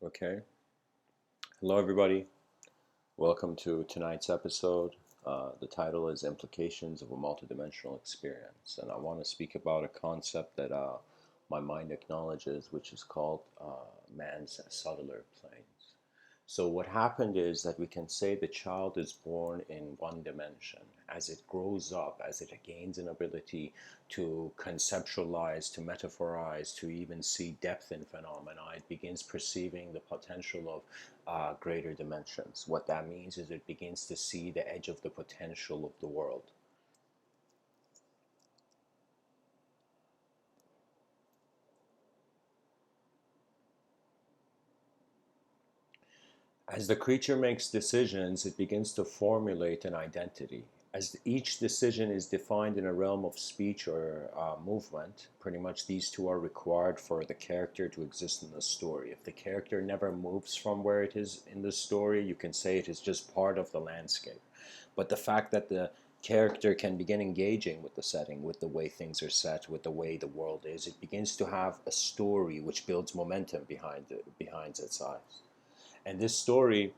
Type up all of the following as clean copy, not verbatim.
Okay. Hello, everybody. Welcome to tonight's episode. The title is Implications of a Multidimensional Experience. And I want to speak about a concept that my mind acknowledges, which is called man's cellular planes. So, what happened is that we can say the child is born in one dimension. As it grows up, as it gains an ability to conceptualize, to metaphorize, to even see depth in phenomena, it begins perceiving the potential of greater dimensions. What that means is it begins to see the edge of the potential of the world. As the creature makes decisions, it begins to formulate an identity. As each decision is defined in a realm of speech or movement, pretty much these two are required for the character to exist in the story. If the character never moves from where it is in the story, you can say it is just part of the landscape. But the fact that the character can begin engaging with the setting, with the way things are set, with the way the world is, it begins to have a story which builds momentum behind its eyes. And this story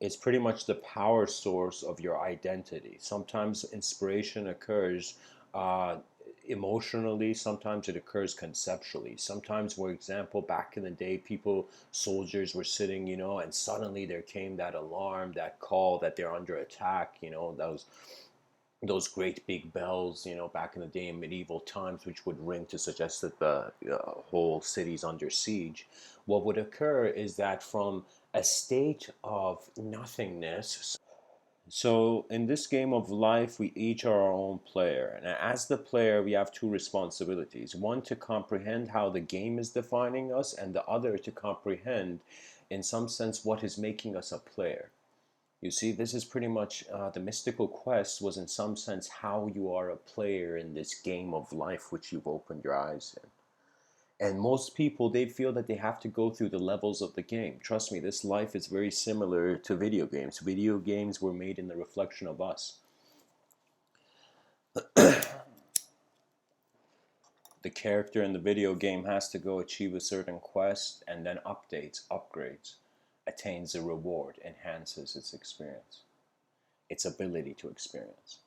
is pretty much the power source of your identity. Sometimes inspiration occurs uh, emotionally, sometimes it occurs conceptually. Sometimes, for example, back in the day, soldiers were sitting, and suddenly there came that alarm, that call that they're under attack, those great big bells, back in the day in medieval times, which would ring to suggest that the whole city's under siege. What would occur is that from a state of nothingness, so in this game of life, we each are our own player. And as the player, we have two responsibilities. One, to comprehend how the game is defining us, and the other, to comprehend, in some sense, what is making us a player. You see, this is pretty much the mystical quest was in some sense how you are a player in this game of life which you've opened your eyes in. And most people, they feel that they have to go through the levels of the game. Trust me, this life is very similar to video games. Video games were made in the reflection of us. The character in the video game has to go achieve a certain quest and then updates, upgrades, attains a reward, enhances its experience, its ability to experience.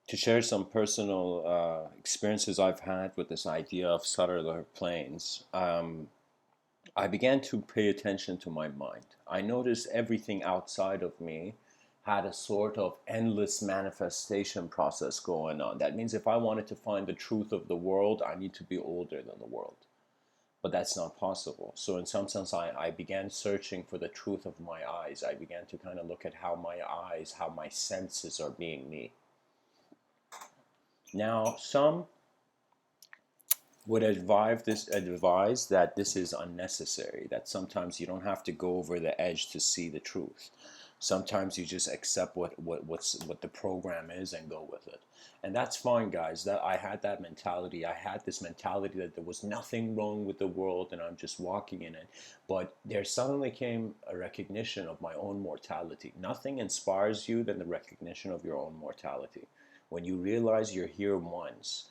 To share some personal experiences I've had with this idea of subtler planes, I began to pay attention to my mind. I noticed everything outside of me had a sort of endless manifestation process going on. That means if I wanted to find the truth of the world, I need to be older than the world. But that's not possible. So, in some sense, I began searching for the truth of my eyes. I began to kind of look at how my eyes, how my senses are being me. Now, some would advise that this is unnecessary, that sometimes you don't have to go over the edge to see the truth. Sometimes you just accept what the program is and go with it. And that's fine, guys. That I had that mentality. I had this mentality that there was nothing wrong with the world and I'm just walking in it. But there suddenly came a recognition of my own mortality. Nothing inspires you than the recognition of your own mortality. When you realize you're here once,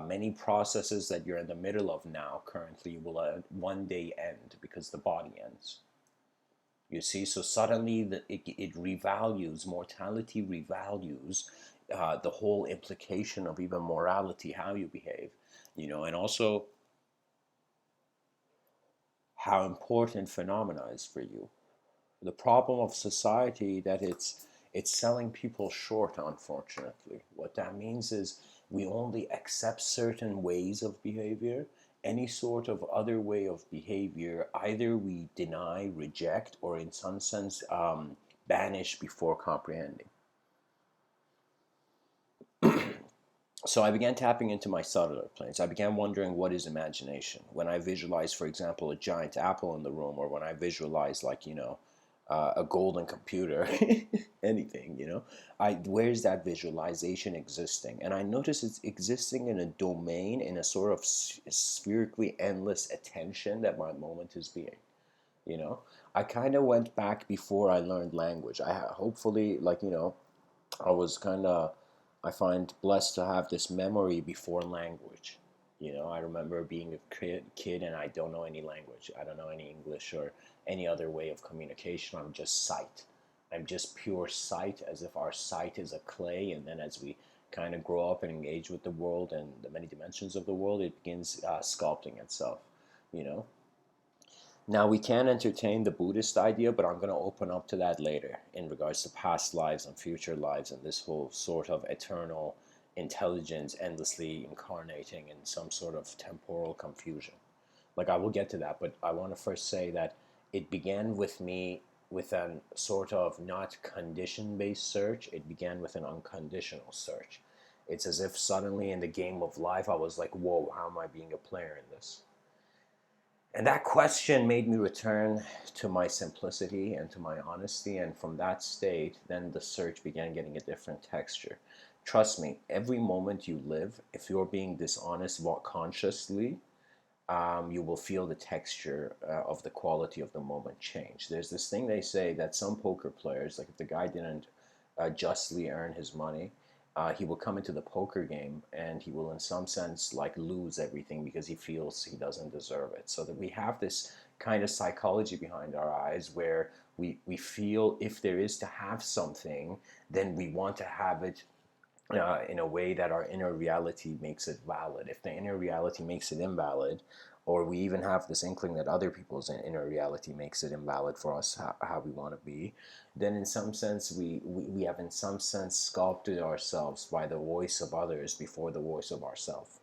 many processes that you're in the middle of now currently will one day end because the body ends. You see, so suddenly it revalues, mortality revalues the whole implication of even morality, how you behave, and also how important phenomena is for you. The problem of society that it's selling people short, unfortunately. What that means is we only accept certain ways of behavior. Any sort of other way of behavior, either we deny, reject, or in some sense banish before comprehending. So I began tapping into my cellular planes. I began wondering, what is imagination? When I visualize, for example, a giant apple in the room, or when I visualize, like, a golden computer, anything, where's that visualization existing? And I notice it's existing in a domain, in a sort of spherically endless attention that my moment is being. You know, I kind of went back before I learned language. Hopefully, like, I was kind of, I find blessed to have this memory before language. I remember being a kid and I don't know any language. I don't know any English or any other way of communication. I'm just sight. I'm just pure sight, as if our sight is a clay. And then as we kind of grow up and engage with the world and the many dimensions of the world, it begins sculpting itself, you know. Now, we can entertain the Buddhist idea, but I'm going to open up to that later in regards to past lives and future lives and this whole sort of eternal intelligence endlessly incarnating in some sort of temporal confusion. Like, I will get to that, but I want to first say that it began with me with an sort of not condition based search, it began with an unconditional search. It's as if suddenly in the game of life I was like, whoa, how am I being a player in this? And that question made me return to my simplicity and to my honesty. And from that state, then the search began getting a different texture. Trust me, every moment you live, if you're being dishonest consciously, you will feel the texture of the quality of the moment change. There's this thing they say that some poker players, like if the guy didn't justly earn his money, he will come into the poker game and he will in some sense like lose everything because he feels he doesn't deserve it. So that we have this kind of psychology behind our eyes where we feel if there is to have something, then we want to have it in a way that our inner reality makes it valid. If the inner reality makes it invalid, or we even have this inkling that other people's inner reality makes it invalid for us, how we want to be, then in some sense we have in some sense sculpted ourselves by the voice of others before the voice of ourself.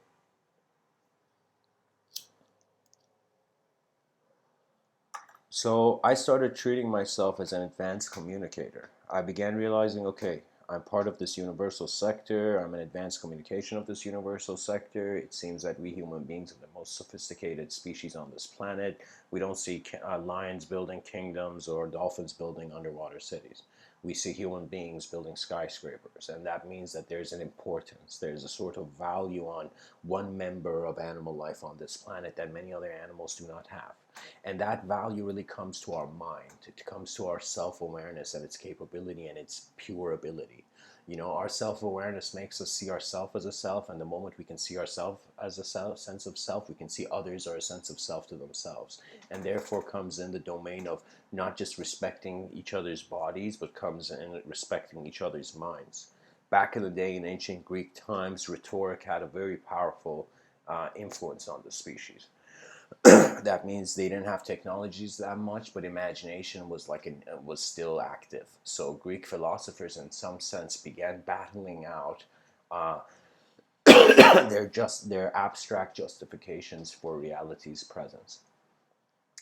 So I started treating myself as an advanced communicator. I began realizing, okay, I'm part of this universal sector. I'm an advanced communication of this universal sector. It seems that we human beings are the most sophisticated species on this planet. We don't see lions building kingdoms or dolphins building underwater cities. We see human beings building skyscrapers, and that means that there's an importance. There's a sort of value on one member of animal life on this planet that many other animals do not have. And that value really comes to our mind. It comes to our self-awareness and its capability and its pure ability. Our self-awareness makes us see ourselves as a self, and the moment we can see ourselves as a sense of self, we can see others are a sense of self to themselves. And therefore comes in the domain of not just respecting each other's bodies, but comes in respecting each other's minds. Back in the day, in ancient Greek times, rhetoric had a very powerful influence on the species. That means they didn't have technologies that much, but imagination was still active. So Greek philosophers, in some sense, began battling out uh, their abstract justifications for reality's presence,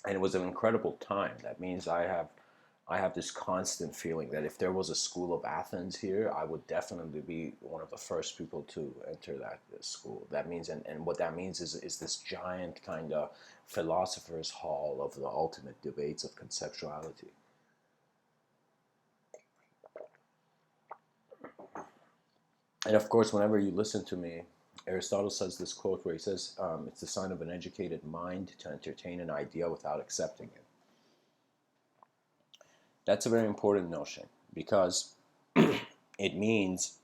and it was an incredible time. That means I have this constant feeling that if there was a school of Athens here, I would definitely be one of the first people to enter that school. That means, and what that means is this giant kind of philosopher's hall of the ultimate debates of conceptuality. And of course, whenever you listen to me, Aristotle says this quote where he says, it's the sign of an educated mind to entertain an idea without accepting it. That's a very important notion because it means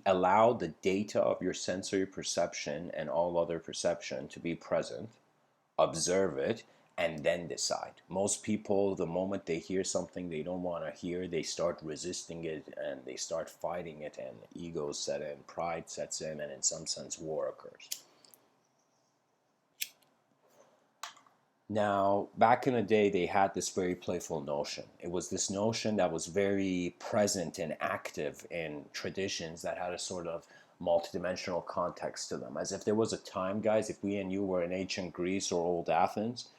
allow the data of your sensory perception and all other perception to be present, observe it, and then decide. Most people, the moment they hear something they don't want to hear, they start resisting it and they start fighting it, and ego set in, pride sets in, and in some sense war occurs. Now, back in the day, they had this very playful notion. It was this notion that was very present and active in traditions that had a sort of multidimensional context to them. As if there was a time, guys, if we and you were in ancient Greece or old Athens,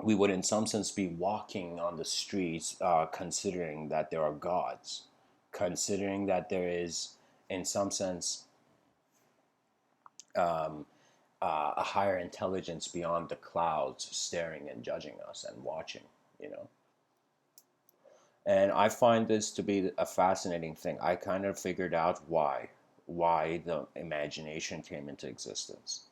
we would in some sense be walking on the streets considering that there are gods, considering that there is, in some sense, um, a higher intelligence beyond the clouds staring and judging us and watching, you know. And I find this to be a fascinating thing. I kind of figured out why the imagination came into existence.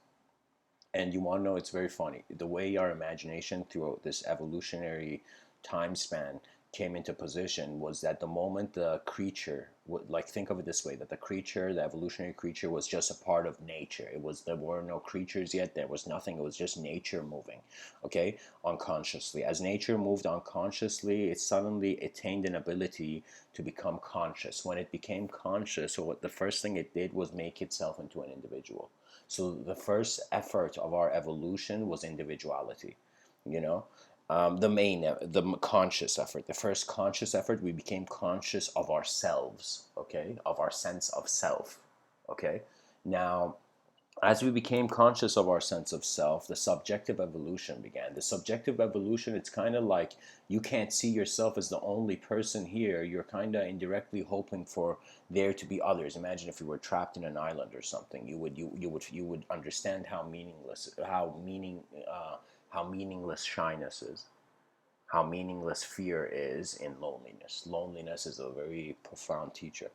And you want to know, it's very funny. The way our imagination through this evolutionary time span came into position was that the moment the creature would, like, think of it this way, that the creature, the evolutionary creature, was just a part of nature. It was, there were no creatures yet, there was nothing, it was just nature moving, okay, unconsciously. As nature moved unconsciously, it suddenly attained an ability to become conscious. When it became conscious, so what the first thing it did was make itself into an individual. So the first effort of our evolution was individuality, you know. The conscious effort, the first conscious effort, we became conscious of ourselves, okay, of our sense of self, okay. Now, as we became conscious of our sense of self, the subjective evolution began. The subjective evolution, it's kind of like you can't see yourself as the only person here. You're kind of indirectly hoping for there to be others. Imagine if you were trapped in an island or something. You would understand how meaningless how meaningless shyness is, how meaningless fear is in loneliness. Loneliness is a very profound teacher.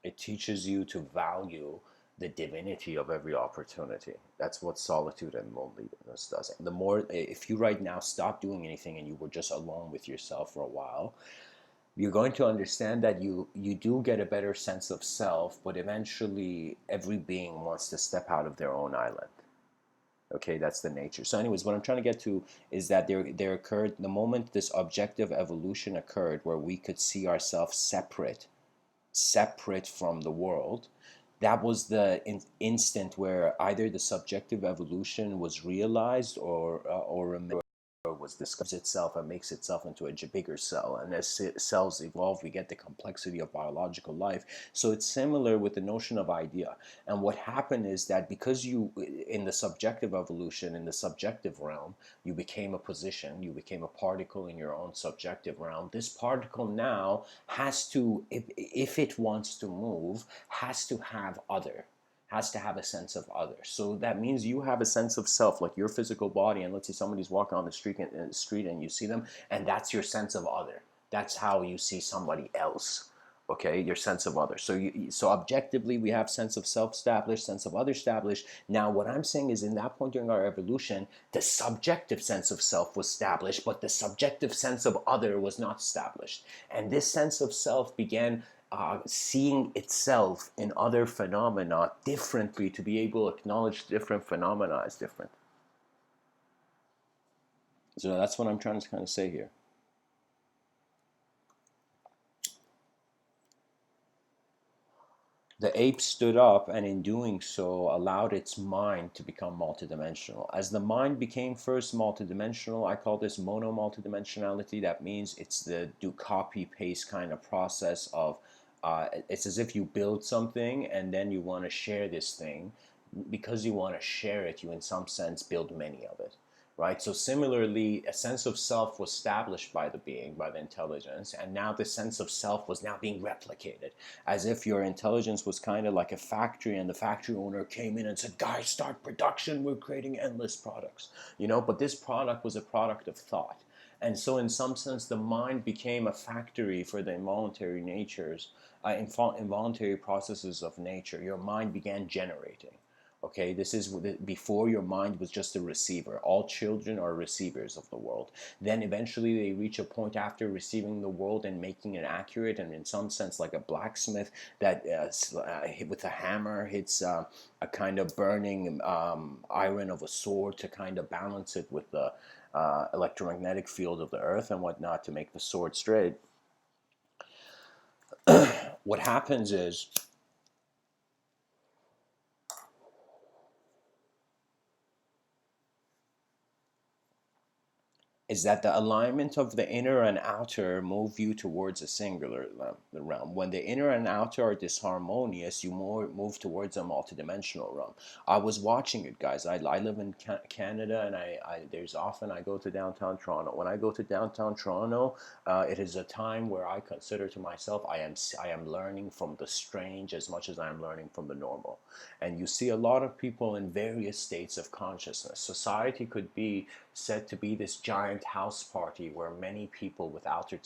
It teaches you to value the divinity of every opportunity. That's what solitude and loneliness does. And the more, if you right now stop doing anything and you were just alone with yourself for a while, you're going to understand that you do get a better sense of self, but eventually every being wants to step out of their own island. Okay, that's the nature. So anyways, what I'm trying to get to is that there occurred the moment this objective evolution occurred where we could see ourselves separate from the world. That was the instant where either the subjective evolution was realized or was discovers itself and makes itself into a bigger cell. And as cells evolve, we get the complexity of biological life. So it's similar with the notion of idea. And what happened is that because you, in the subjective evolution, in the subjective realm, you became a position, you became a particle in your own subjective realm. This particle now has to, if it wants to move, has to have other, has to have a sense of other. So that means you have a sense of self, like your physical body, and let's say somebody's walking on the street and you see them, and that's your sense of other. That's how you see somebody else. Okay, your sense of other. So objectively, we have sense of self established, sense of other established. Now, what I'm saying is, in that point during our evolution, the subjective sense of self was established, but the subjective sense of other was not established. And this sense of self began seeing itself in other phenomena differently to be able to acknowledge different phenomena as different. So that's what I'm trying to kind of say here. The ape stood up and in doing so allowed its mind to become multidimensional. As the mind became first multidimensional, I call this mono-multidimensionality. That means it's the do copy-paste kind of process of, it's as if you build something and then you want to share this thing. Because you want to share it, you in some sense build many of it. Right? So similarly, a sense of self was established by the being, by the intelligence, and now the sense of self was now being replicated, as if your intelligence was kind of like a factory, and the factory owner came in and said, guys, start production, we're creating endless products, but this product was a product of thought. And so in some sense, the mind became a factory for the involuntary natures, involuntary processes of nature. Your mind began generating. Okay, this is before your mind was just a receiver. All children are receivers of the world. Then eventually they reach a point after receiving the world and making it accurate, and in some sense like a blacksmith that with a hammer hits a kind of burning iron of a sword to kind of balance it with the electromagnetic field of the earth and whatnot to make the sword straight. What happens is that the alignment of the inner and outer move you towards a singular realm. When the inner and outer are disharmonious, you move towards a multidimensional realm. I was watching it, guys. I live in Canada, and there's often I go to downtown Toronto. When I go to downtown Toronto, it is a time where I consider to myself I am learning from the strange as much as I am learning from the normal. And you see a lot of people in various states of consciousness. Society could be said to be this giant concurrent house party where many people with altered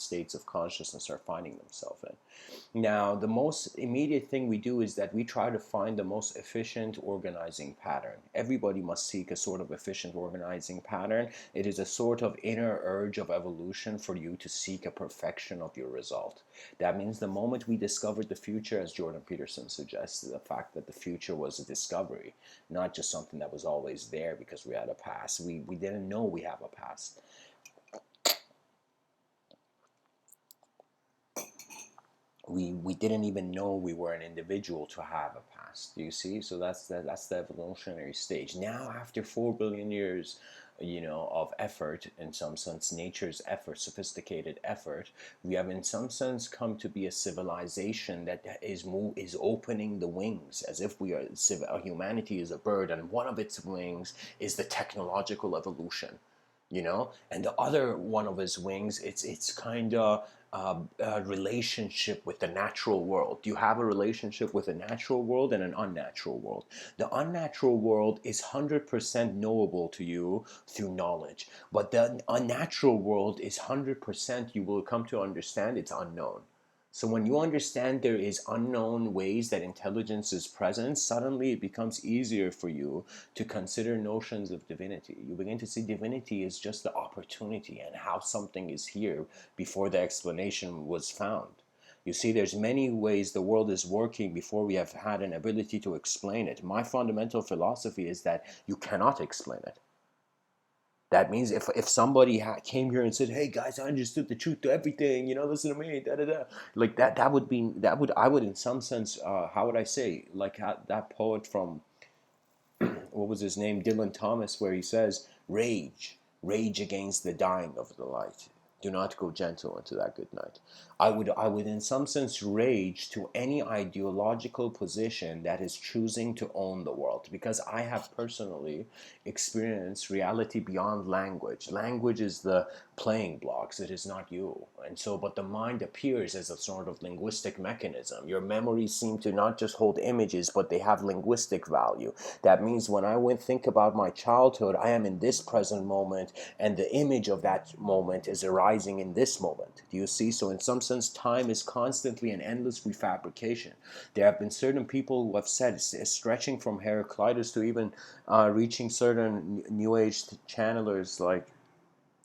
states of consciousness are finding themselves in. Now, the most immediate thing we do is that we try to find the most efficient organizing pattern. Everybody must seek a sort of efficient organizing pattern. It is a sort of inner urge of evolution for you to seek a perfection of your result. That means the moment we discovered the future, as Jordan Peterson suggests, the fact that the future was a discovery, not just something that was always there because we had a past. We didn't know we have a past. We didn't even know we were an individual to have a past. Do you see? So that's the evolutionary stage. Now, after 4 billion years, of effort, in some sense, nature's effort, sophisticated effort, we have in some sense come to be a civilization that is opening the wings, as if we are humanity is a bird, and one of its wings is the technological evolution. And the other one of his wings, it's kind of a relationship with the natural world. You have a relationship with a natural world and an unnatural world. The unnatural world is 100% knowable to you through knowledge, but the unnatural world is 100%, you will come to understand, it's unknown. So when you understand there is unknown ways that intelligence is present, suddenly it becomes easier for you to consider notions of divinity. You begin to see divinity is just the opportunity and how something is here before the explanation was found. You see, there's many ways the world is working before we have had an ability to explain it. My fundamental philosophy is that you cannot explain it. That means if somebody came here and said, "Hey guys, I understood the truth to everything. Listen to me," da da da, like I would in some sense, how would I say, like that poet from what was his name, Dylan Thomas, where he says, rage against the dying of the light. Do not go gentle into that good night. I would in some sense rage to any ideological position that is choosing to own the world, because I have personally experienced reality beyond language. Language is the playing blocks, it is not you. And so, but the mind appears as a sort of linguistic mechanism. Your memories seem to not just hold images, but they have linguistic value. That means when I think about my childhood, I am in this present moment, and the image of that moment is arising in this moment. Do you see? So in some sense, time is constantly an endless refabrication. There have been certain people who have said, stretching from Heraclitus to even reaching certain New Age channelers like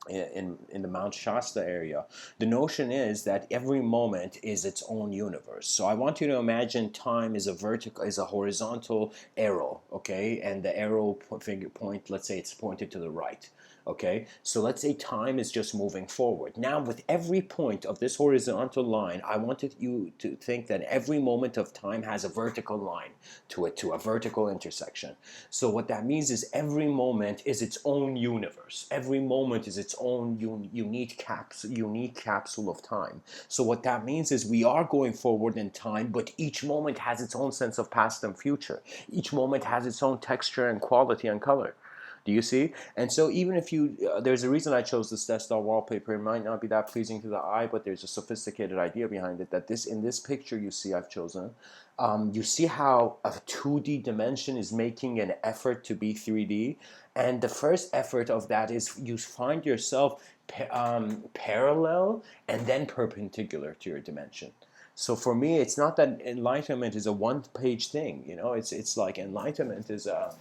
in the Mount Shasta area, the notion is that every moment is its own universe. So I want you to imagine time is a horizontal arrow, okay, and the arrow finger point, let's say it's pointed to the right. Okay, so let's say time is just moving forward. Now, with every point of this horizontal line, I wanted you to think that every moment of time has a vertical line to it, to a vertical intersection. So what that means is every moment is its own universe. Every moment is its own unique capsule of time. So what that means is we are going forward in time, but each moment has its own sense of past and future. Each moment has its own texture and quality and color. Do you see? And so even if there's a reason I chose this Death Star wallpaper. It might not be that pleasing to the eye, but there's a sophisticated idea behind it. That in this picture you see I've chosen, you see how a 2D dimension is making an effort to be 3D. And the first effort of that is you find yourself parallel and then perpendicular to your dimension. So for me, it's not that enlightenment is a one-page thing. It's like enlightenment is the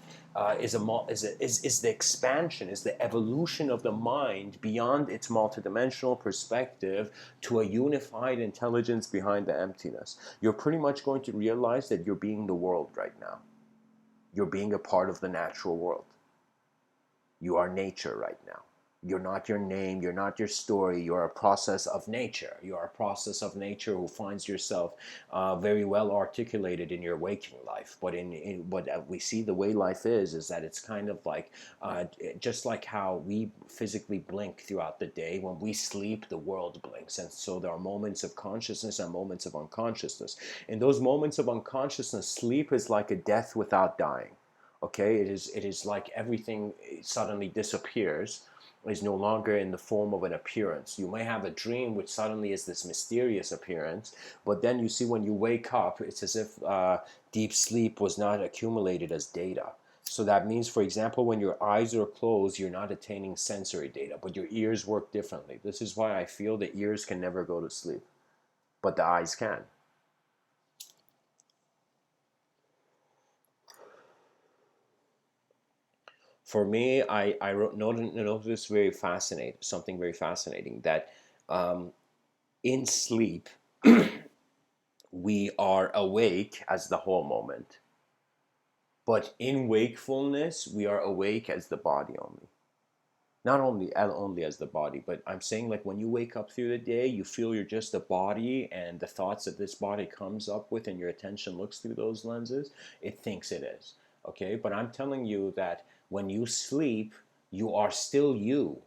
expansion, is the evolution of the mind beyond its multidimensional perspective to a unified intelligence behind the emptiness. You're pretty much going to realize that you're being the world right now. You're being a part of the natural world. You are nature right now. You're not your name, you're not your story, you're a process of nature. You are a process of nature who finds yourself very well articulated in your waking life. But in what we see the way life is that it's kind of like, just like how we physically blink throughout the day, when we sleep, the world blinks. And so there are moments of consciousness and moments of unconsciousness. In those moments of unconsciousness, sleep is like a death without dying. Okay, it is like everything suddenly disappears, is no longer in the form of an appearance. You may have a dream which suddenly is this mysterious appearance, but then you see when you wake up, it's as if deep sleep was not accumulated as data. So that means, for example, when your eyes are closed, you're not attaining sensory data, but your ears work differently. This is why I feel the ears can never go to sleep, but the eyes can. For me, I noticed something very fascinating, that in sleep, we are awake as the whole moment. But in wakefulness, we are awake as the body only. Not only as the body, but I'm saying, like, when you wake up through the day, you feel you're just a body, and the thoughts that this body comes up with and your attention looks through those lenses, it thinks it is. Okay? But I'm telling you that when you sleep, you are still you,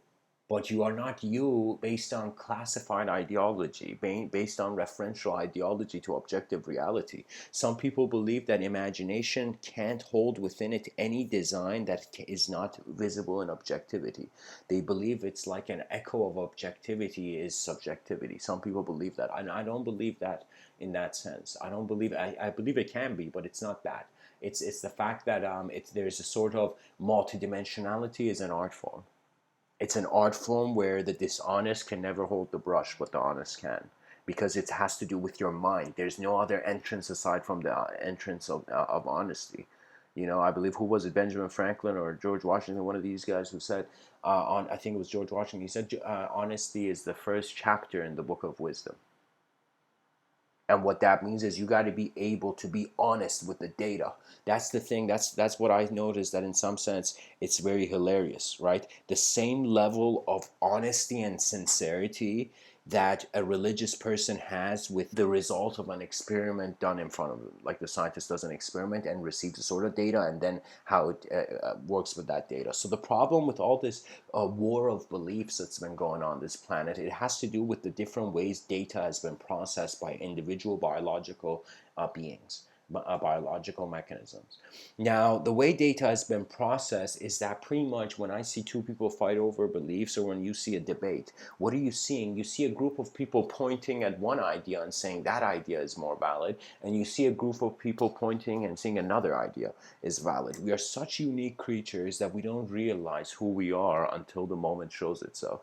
but you are not you based on classified ideology, based on referential ideology to objective reality. Some people believe that imagination can't hold within it any design that is not visible in objectivity. They believe it's like an echo of objectivity is subjectivity. Some people believe that. I don't believe that in that sense. I don't believe, I believe it can be, but it's not that. It's the fact that there's a sort of multidimensionality is an art form. It's an art form where the dishonest can never hold the brush, but the honest can, because it has to do with your mind. There's no other entrance aside from the entrance of honesty. You know, I believe, who was it, Benjamin Franklin or George Washington, one of these guys, who said, I think it was George Washington, he said, honesty is the first chapter in the book of wisdom. And what that means is you got to be able to be honest with the data. That's the thing. That's what I noticed, that in some sense it's very hilarious, right? The same level of honesty and sincerity that a religious person has with the result of an experiment done in front of them. Like, the scientist does an experiment and receives a sort of data, and then how it works with that data. So the problem with all this war of beliefs that's been going on this planet, it has to do with the different ways data has been processed by individual biological beings, biological mechanisms. Now, the way data has been processed is that pretty much when I see two people fight over beliefs, or when you see a debate, what are you seeing? You see a group of people pointing at one idea and saying that idea is more valid, and you see a group of people pointing and saying another idea is valid. We are such unique creatures that we don't realize who we are until the moment shows itself.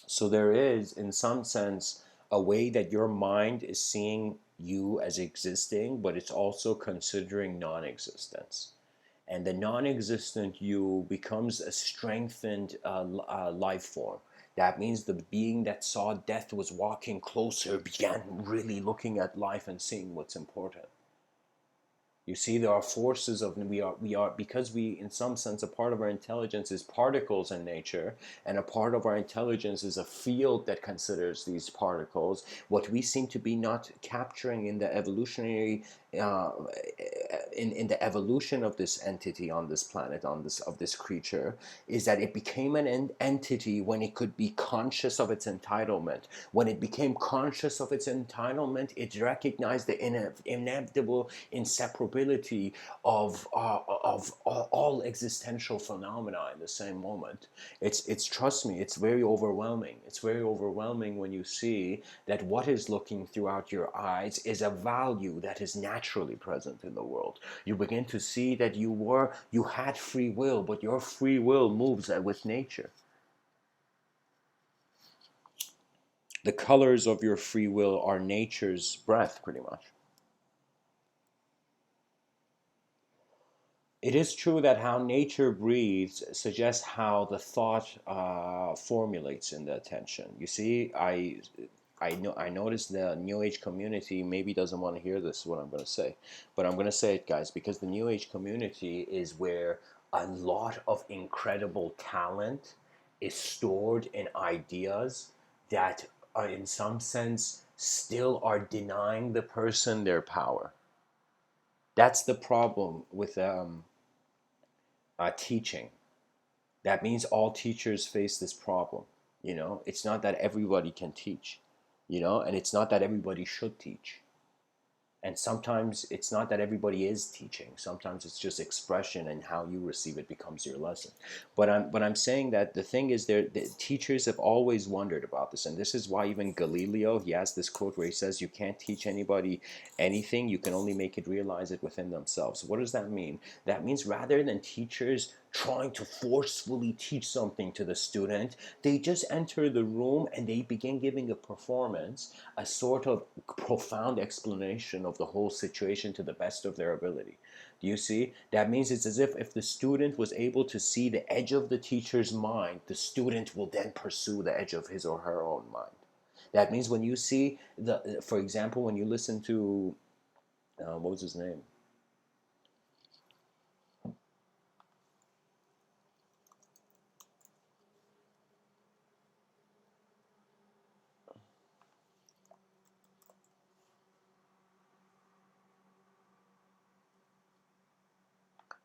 So there is, in some sense, a way that your mind is seeing you as existing, but it's also considering non-existence. And the non-existent you becomes a strengthened life form. That means the being that saw death was walking closer, began really looking at life and seeing what's important. You see, there are forces of, we are because we, in some sense, a part of our intelligence is particles in nature, and a part of our intelligence is a field that considers these particles. What we seem to be not capturing in the evolutionary, uh, in the evolution of this entity on this planet, of this creature, is that it became an entity when it could be conscious of its entitlement. When it became conscious of its entitlement, it recognized the inevitable inseparability of all existential phenomena in the same moment. It's trust me, it's very overwhelming. It's very overwhelming when you see that what is looking throughout your eyes is a value that is naturally present in the world. You begin to see that you had free will, but your free will moves with nature. The colors of your free will are nature's breath, pretty much. It is true that how nature breathes suggests how the thought formulates in the attention. You see, I noticed the New Age community maybe doesn't want to hear this, what I'm going to say, but I'm going to say it, guys, because the New Age community is where a lot of incredible talent is stored in ideas that are, in some sense, still are denying the person their power. That's the problem with teaching. That means all teachers face this problem. You know, it's not that everybody can teach, you know, and it's not that everybody should teach. And sometimes it's not that everybody is teaching. Sometimes it's just expression, and how you receive it becomes your lesson. But I'm saying that the thing is, the teachers have always wondered about this, and this is why even Galileo, he has this quote where he says, "You can't teach anybody anything. You can only make it realize it within themselves." What does that mean? That means rather than teachers trying to forcefully teach something to the student, they just enter the room and they begin giving a performance, a sort of profound explanation of the whole situation to the best of their ability. Do you see? That means it's as if the student was able to see the edge of the teacher's mind, the student will then pursue the edge of his or her own mind. That means when you see for example, when you listen to, what was his name?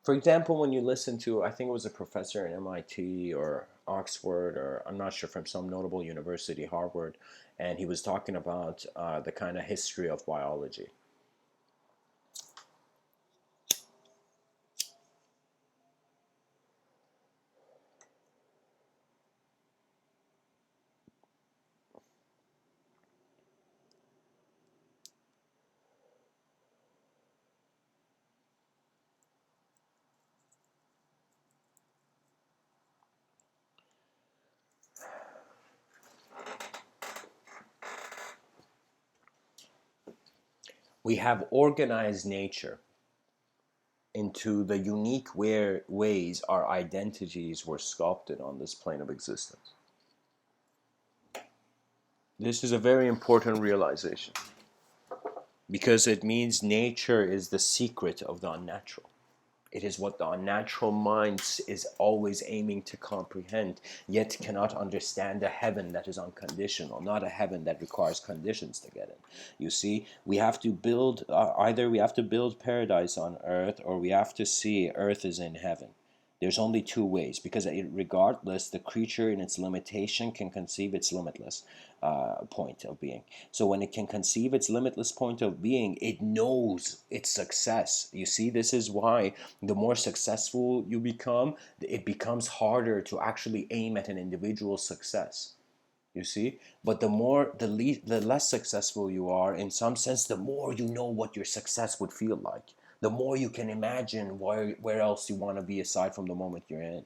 For example, when you listen to, I think it was a professor at MIT or Oxford, or I'm not sure, from some notable university, Harvard, and he was talking about the kind of history of biology. We have organized nature into the unique ways our identities were sculpted on this plane of existence. This is a very important realization, because it means nature is the secret of the unnatural. It is what the unnatural mind is always aiming to comprehend, yet cannot understand a heaven that is unconditional, not a heaven that requires conditions to get in. You see, we have to build, either we have to build paradise on earth, or we have to see earth is in heaven. There's only two ways, because regardless, the creature in its limitation can conceive its limitless point of being. So when it can conceive its limitless point of being, it knows its success. You see, this is why the more successful you become, it becomes harder to actually aim at an individual success. You see, but the less successful you are, in some sense, the more you know what your success would feel like. The more you can imagine where else you want to be aside from the moment you're in.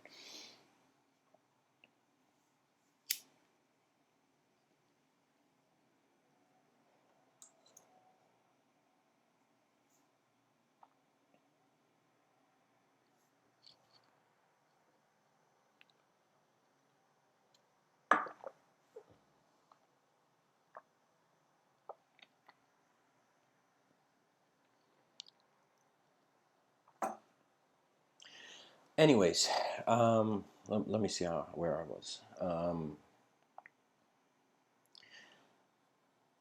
Anyways, let me see where I was.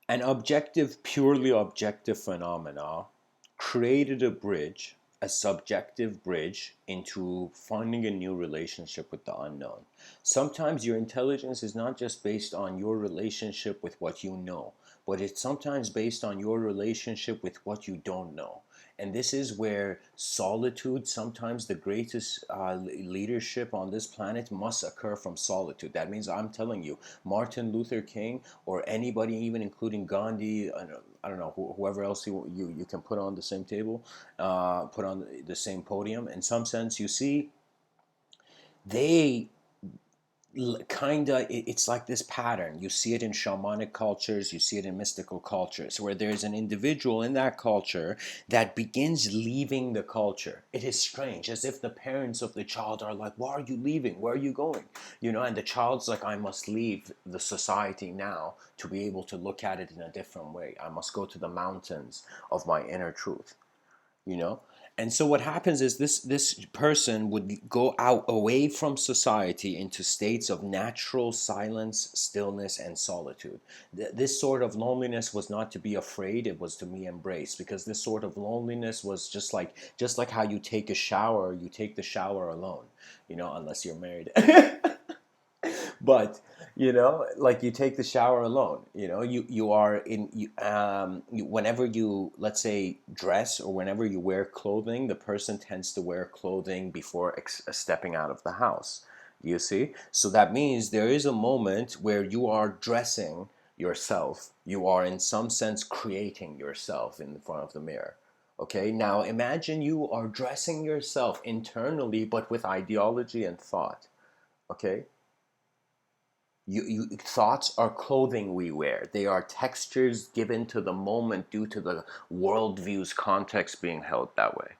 An objective, purely objective phenomena created a bridge, a subjective bridge, into finding a new relationship with the unknown. Sometimes your intelligence is not just based on your relationship with what you know, but it's sometimes based on your relationship with what you don't know. And this is where solitude, sometimes the greatest leadership on this planet, must occur from solitude. That means, I'm telling you, Martin Luther King, or anybody, even including Gandhi, I don't know, whoever else you can put on the same table, put on the same podium. In some sense, you see, they kind of, it's like this pattern. You see it in shamanic cultures, you see it in mystical cultures, where there's an individual in that culture that begins leaving the culture. It is strange, as if the parents of the child are like, why are you leaving, where are you going, and the child's like, I must leave the society now to be able to look at it in a different way. I must go to the mountains of my inner truth, you know and so what happens is, this person would go out, away from society, into states of natural silence, stillness, and solitude. This sort of loneliness was not to be afraid, it was to be embraced, because this sort of loneliness was just like how you take a shower, you take the shower alone, unless you're married. But Like you take the shower alone. You are whenever you, let's say, dress, or whenever you wear clothing, the person tends to wear clothing before stepping out of the house. You see? So that means there is a moment where you are dressing yourself. You are, in some sense, creating yourself in front of the mirror. Okay, now imagine you are dressing yourself internally, but with ideology and thought. Okay, thoughts are clothing we wear. They are textures given to the moment due to the worldview's context being held that way.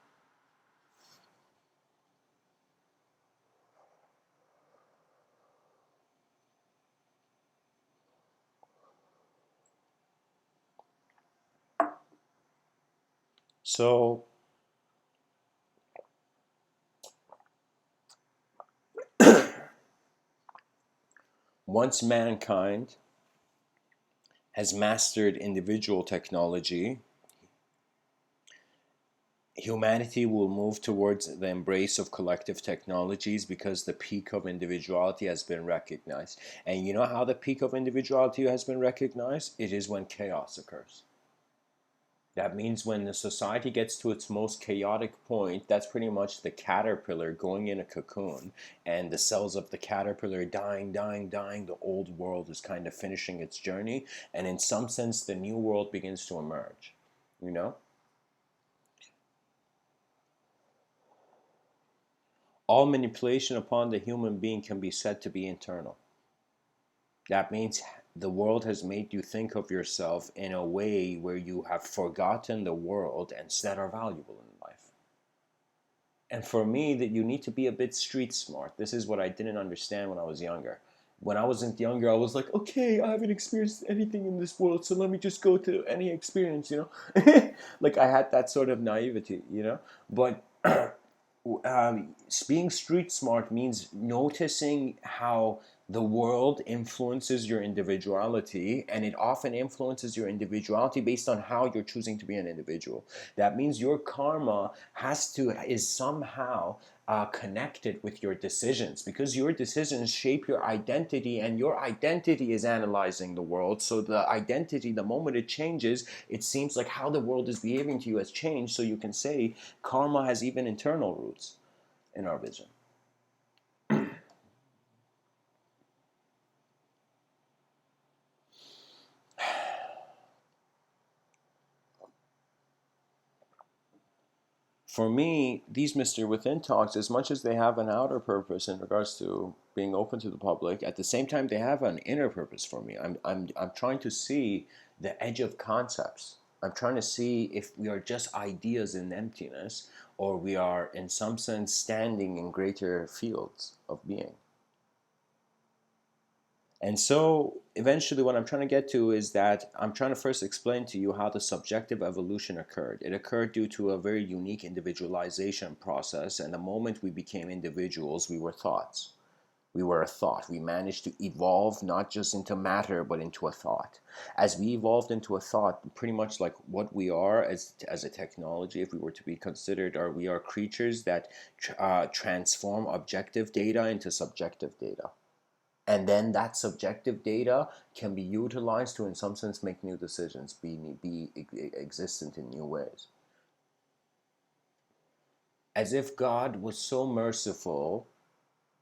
So once mankind has mastered individual technology, humanity will move towards the embrace of collective technologies, because the peak of individuality has been recognized. And you know how the peak of individuality has been recognized? It is when chaos occurs. That means when the society gets to its most chaotic point, that's pretty much the caterpillar going in a cocoon, and the cells of the caterpillar dying, dying, dying. The old world is kind of finishing its journey, and in some sense, the new world begins to emerge. You know? All manipulation upon the human being can be said to be internal. That means the world has made you think of yourself in a way where you have forgotten the world and that are valuable in life. And for me, that you need to be a bit street smart. This is what I didn't understand when I was younger. When I wasn't younger, I was like, okay, I haven't experienced anything in this world, so let me just go to any experience. Like I had that sort of naivety. But being street smart means noticing how the world influences your individuality, and it often influences your individuality based on how you're choosing to be an individual. That means your karma is somehow connected with your decisions, because your decisions shape your identity, and your identity is analyzing the world. So the identity, the moment it changes, it seems like how the world is behaving to you has changed. So you can say karma has even internal roots in our vision. For me, these Mr. Within talks, as much as they have an outer purpose in regards to being open to the public, at the same time they have an inner purpose for me. I'm trying to see the edge of concepts. I'm trying to see if we are just ideas in emptiness, or we are in some sense standing in greater fields of being. And so eventually what I'm trying to get to is that I'm trying to first explain to you how the subjective evolution occurred. It occurred due to a very unique individualization process, and the moment we became individuals, we were thoughts. We were a thought. We managed to evolve not just into matter, but into a thought. As we evolved into a thought, pretty much like what we are as a technology, if we were to be considered, we are creatures that transform objective data into subjective data. And then that subjective data can be utilized to, in some sense, make new decisions, be existent in new ways. As if God was so merciful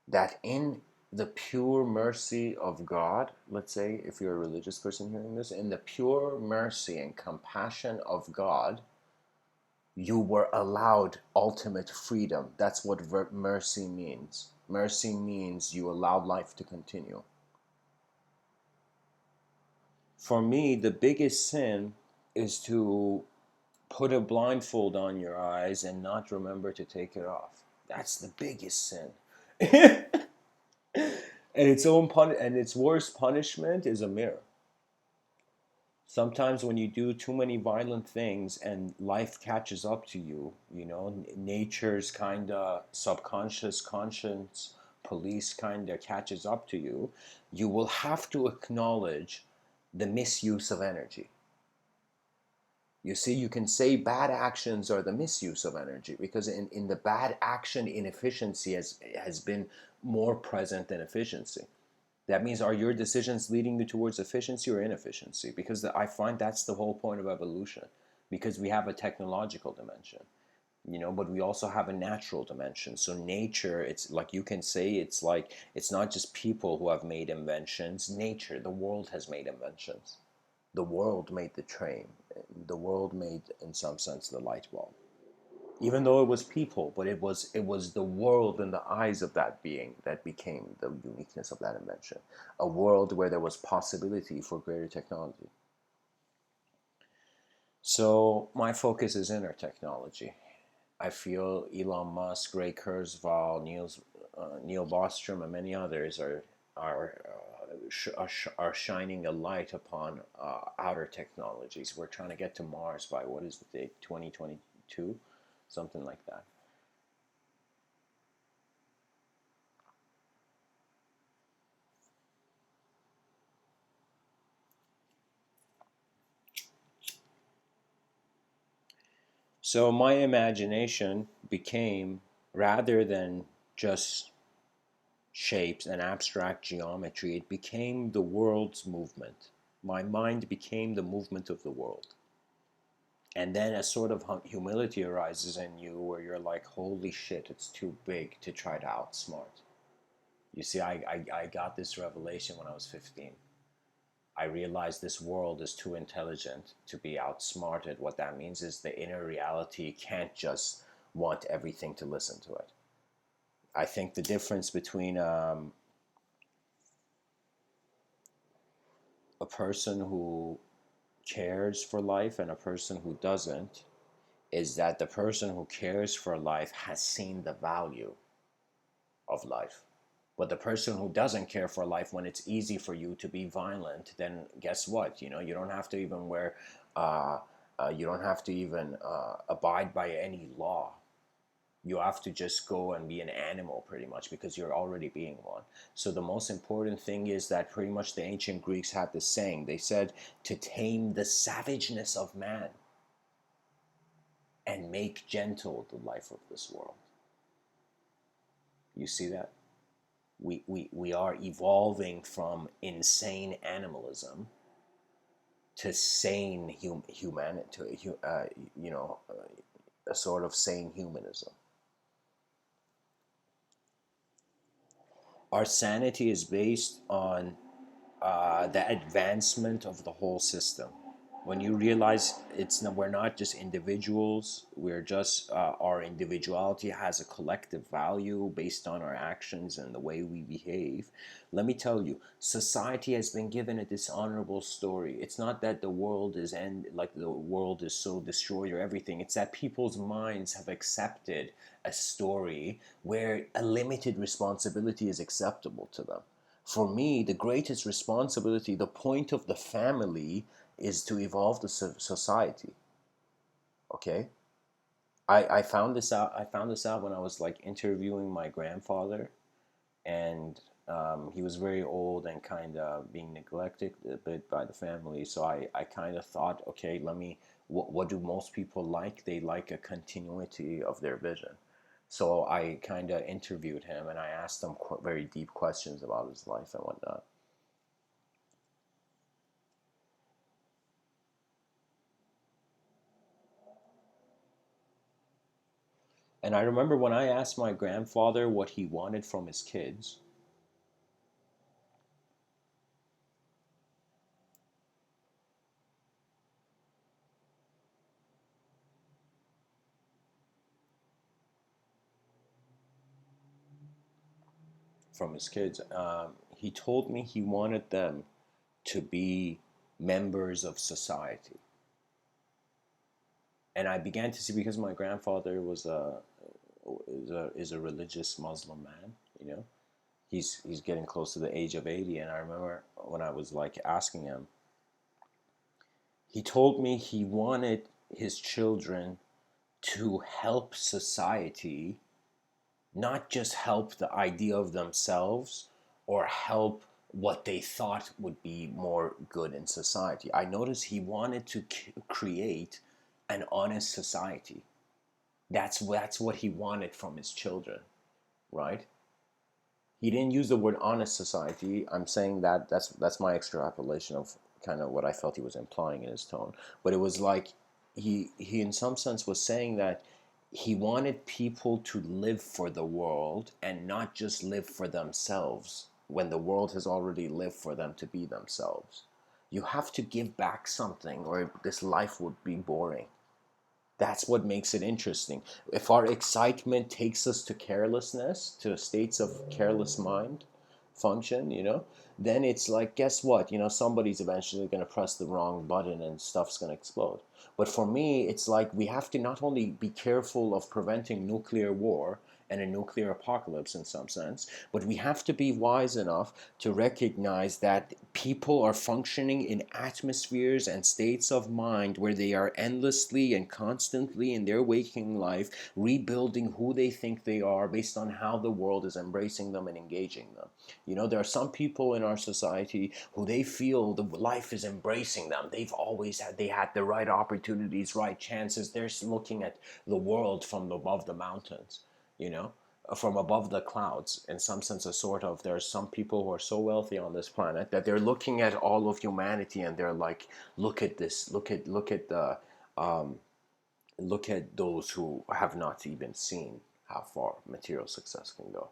that in the pure mercy of God, let's say if you're a religious person hearing this, in the pure mercy and compassion of God, you were allowed ultimate freedom. That's what mercy means. Mercy means you allowed life to continue. For me, the biggest sin is to put a blindfold on your eyes and not remember to take it off. That's the biggest sin. And its worst punishment is a mirror. Sometimes when you do too many violent things and life catches up to you, nature's kind of subconscious conscience police kind of catches up to you, you will have to acknowledge the misuse of energy. You see, you can say bad actions are the misuse of energy, because in the bad action, inefficiency has been more present than efficiency. That means, are your decisions leading you towards efficiency or inefficiency? Because I find that's the whole point of evolution, because we have a technological dimension, but we also have a natural dimension. So nature, it's like, you can say, it's like, it's not just people who have made inventions. Nature, the world has made inventions. The world made the train. The world made, in some sense, the light bulb. Even though it was people, but it was the world in the eyes of that being that became the uniqueness of that invention. A world where there was possibility for greater technology. So my focus is inner technology. I feel Elon Musk, Ray Kurzweil, Neil Bostrom, and many others are shining a light upon outer technologies. We're trying to get to Mars by, what is the date? 2022, something like that. So my imagination became, rather than just shapes and abstract geometry, it became the world's movement. My mind became the movement of the world. And then a sort of humility arises in you where you're like, holy shit, it's too big to try to outsmart. You see, I got this revelation when I was 15. I realized this world is too intelligent to be outsmarted. What that means is the inner reality can't just want everything to listen to it. I think the difference between a person who cares for life and a person who doesn't is that the person who cares for life has seen the value of life. But the person who doesn't care for life, when it's easy for you to be violent, then guess what? You don't have to even you don't have to even abide by any law. You have to just go and be an animal pretty much, because you're already being one. So the most important thing is that pretty much the ancient Greeks had this saying. They said to tame the savageness of man and make gentle the life of this world. You see that? We are evolving from insane animalism to sane humanity, to a sort of sane humanism. Our sanity is based on the advancement of the whole system. When you realize we're not just individuals, we're just our individuality has a collective value based on our actions and the way we behave. Let me tell you, society has been given a dishonorable story. It's not that the world is like the world is so destroyed or everything. It's that people's minds have accepted a story where a limited responsibility is acceptable to them. For me, the greatest responsibility, the point of the family, is to evolve the society. Okay, I found this out. I found this out when I was like interviewing my grandfather, and he was very old and kind of being neglected a bit by the family. So I kind of thought, okay, what do most people like? They like a continuity of their vision. So I kind of interviewed him and I asked him very deep questions about his life and whatnot. And I remember when I asked my grandfather what he wanted from his kids, he told me he wanted them to be members of society. And I began to see, because my grandfather is a religious Muslim man, you know. He's getting close to the age of 80, and I remember when I was like asking him, he told me he wanted his children to help society, not just help the idea of themselves or help what they thought would be more good in society. I noticed he wanted to create an honest society. That's what he wanted from his children, right? He didn't use the word honest society. I'm saying that that's my extrapolation of kind of what I felt he was implying in his tone. But it was like he in some sense was saying that he wanted people to live for the world and not just live for themselves when the world has already lived for them to be themselves. You have to give back something or this life would be boring. That's what makes it interesting. If our excitement takes us to carelessness, to states of careless mind function, then it's like, guess what? Somebody's eventually going to press the wrong button and stuff's going to explode. But for me, it's like we have to not only be careful of preventing nuclear war and a nuclear apocalypse in some sense, but we have to be wise enough to recognize that people are functioning in atmospheres and states of mind where they are endlessly and constantly in their waking life rebuilding who they think they are based on how the world is embracing them and engaging them. There are some people in our society who they feel the life is embracing them. They had the right opportunities, right chances. They're looking at the world from above the mountains, you know, from above the clouds. In some sense, a sort of, there's some people who are so wealthy on this planet that they're looking at all of humanity and they're like, look at this, look at those who have not even seen how far material success can go.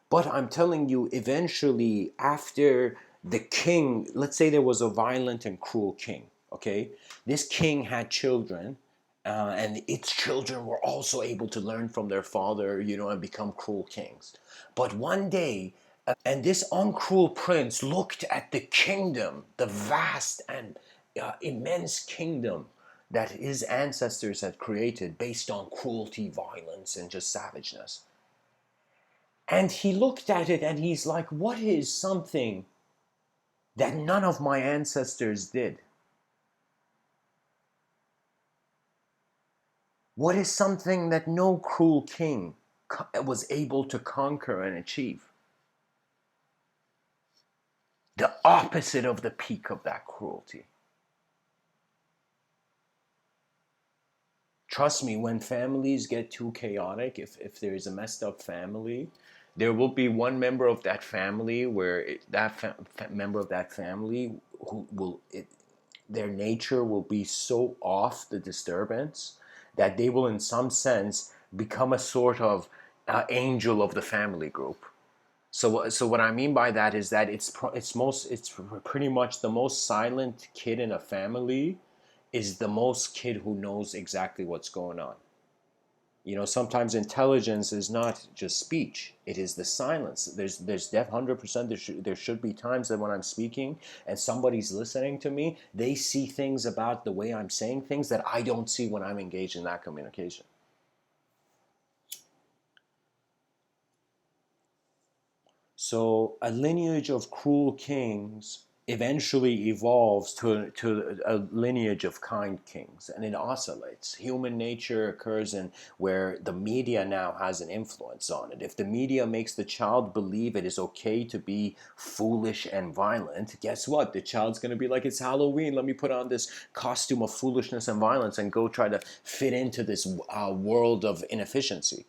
But I'm telling you, eventually, after the king, let's say there was a violent and cruel king, okay? This king had children, and its children were also able to learn from their father, and become cruel kings. But one day, and this uncruel prince looked at the kingdom, the vast and immense kingdom that his ancestors had created based on cruelty, violence, and just savageness. And he looked at it and he's like, what is something that none of my ancestors did? What is something that no cruel king was able to conquer and achieve? The opposite of the peak of that cruelty. Trust me, when families get too chaotic, if there is a messed up family, there will be one member of that family where member of that family who their nature will be so off the disturbance that they will in some sense become a sort of angel of the family group. So what I mean by that is that it's pretty much the most silent kid in a family is the most kid who knows exactly what's going on. Sometimes intelligence is not just speech; it is the silence. There's 100%. There should be times that when I'm speaking and somebody's listening to me, they see things about the way I'm saying things that I don't see when I'm engaged in that communication. So a lineage of cruel kings eventually evolves to a lineage of kind kings, and it oscillates. Human nature occurs in where the media now has an influence on it. If the media makes the child believe it is okay to be foolish and violent, guess what? The child's going to be like, it's Halloween, let me put on this costume of foolishness and violence and go try to fit into this world of inefficiency.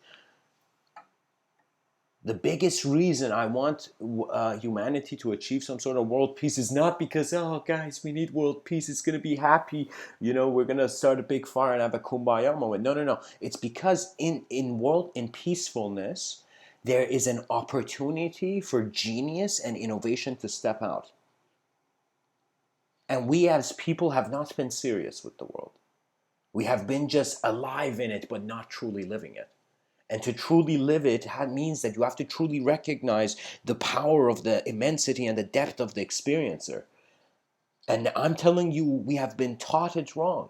The biggest reason I want humanity to achieve some sort of world peace is not because, oh guys, we need world peace, it's going to be happy, we're going to start a big fire and have a kumbaya moment. No. It's because in peacefulness, there is an opportunity for genius and innovation to step out. And we as people have not been serious with the world. We have been just alive in it, but not truly living it. And to truly live it means that you have to truly recognize the power of the immensity and the depth of the experiencer. And I'm telling you, we have been taught it wrong.